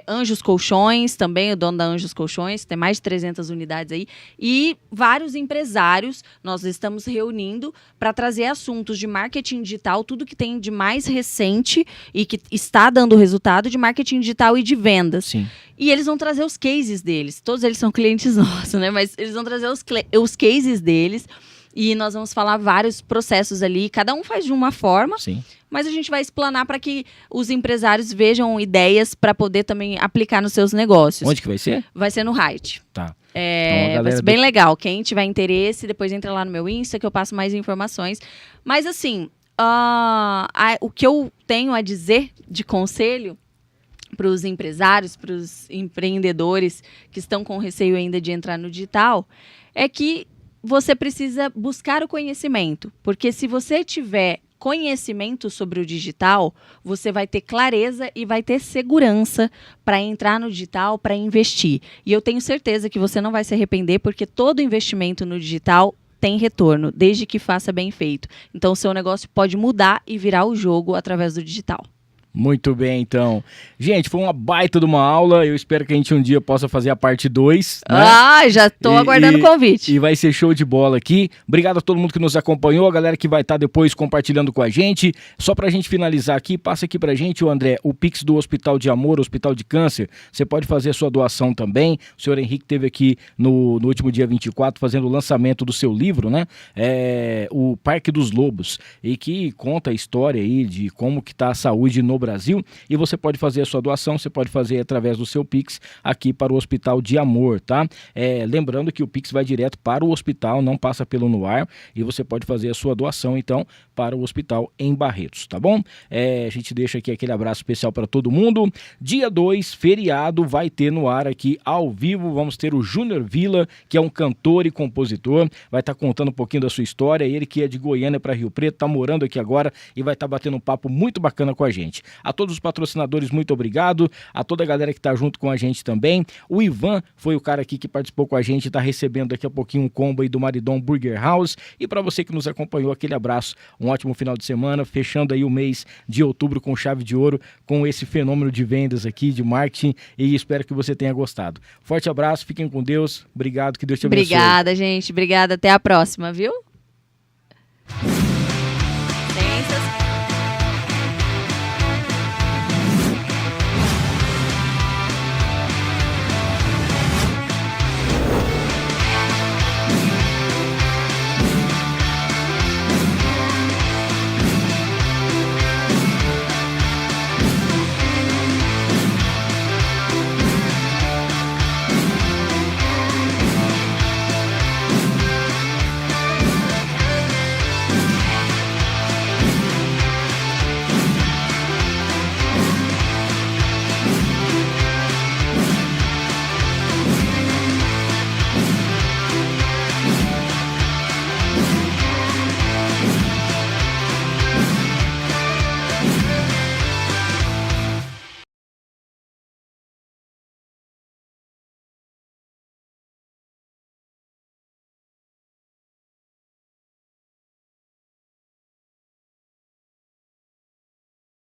S5: Anjos Colchões, também o dono da Anjos Colchões, que tem mais de 300 unidades aí, e vários empresários nós estamos reunindo para trazer assuntos de marketing digital, tudo que tem de mais recente e que está dando resultado de marketing digital e de vendas.
S4: Sim.
S5: E eles vão trazer os cases deles. Todos eles são clientes nossos, né? Mas eles vão trazer os cases deles e nós vamos falar vários processos ali. Cada um faz de uma forma,
S4: Sim.
S5: mas a gente vai explanar para que os empresários vejam ideias para poder também aplicar nos seus negócios.
S4: Onde que vai ser?
S5: Vai ser no Height.
S4: Tá. Então, a galera
S5: vai ser bem legal. Quem tiver interesse, depois entra lá no meu Insta que eu passo mais informações. Mas assim, o que eu tenho a dizer de conselho para os empresários, para os empreendedores que estão com receio ainda de entrar no digital, é que você precisa buscar o conhecimento. Porque se você tiver conhecimento sobre o digital, você vai ter clareza e vai ter segurança para entrar no digital, para investir. E eu tenho certeza que você não vai se arrepender, porque todo investimento no digital tem retorno, desde que faça bem feito. Então, o seu negócio pode mudar e virar o jogo através do digital.
S4: Muito bem, então. Gente, foi uma baita de uma aula. Eu espero que a gente um dia possa fazer a parte 2. Né?
S5: Já estou aguardando o convite.
S4: E vai ser show de bola aqui. Obrigado a todo mundo que nos acompanhou, a galera que vai estar depois compartilhando com a gente. Só pra gente finalizar aqui, passa aqui pra gente, André, o Pix do Hospital de Amor, Hospital de Câncer. Você pode fazer a sua doação também. O senhor Henrique esteve aqui no último dia 24 fazendo o lançamento do seu livro, né? O Parque dos Lobos. E que conta a história aí de como que tá a saúde no Brasil, e você pode fazer a sua doação, você pode fazer através do seu Pix aqui para o Hospital de Amor, tá? Lembrando que o Pix vai direto para o hospital, não passa pelo Noar, e você pode fazer a sua doação, então, para o hospital em Barretos, tá bom? A gente deixa aqui aquele abraço especial para todo mundo. Dia 2, feriado, vai ter no ar aqui ao vivo, vamos ter o Júnior Villa, que é um cantor e compositor, vai estar contando um pouquinho da sua história, ele que é de Goiânia para Rio Preto, tá morando aqui agora e vai estar batendo um papo muito bacana com a gente. A todos os patrocinadores, muito obrigado. A toda a galera que está junto com a gente também. O Ivan foi o cara aqui que participou com a gente, está recebendo daqui a pouquinho um combo aí do Maridon Burger House. E para você que nos acompanhou, aquele abraço, um ótimo final de semana, fechando aí o mês de outubro com chave de ouro, com esse fenômeno de vendas aqui, de marketing, e espero que você tenha gostado. Forte abraço, fiquem com Deus, obrigado, que Deus te abençoe.
S5: Obrigada, gente, obrigada, até a próxima, viu?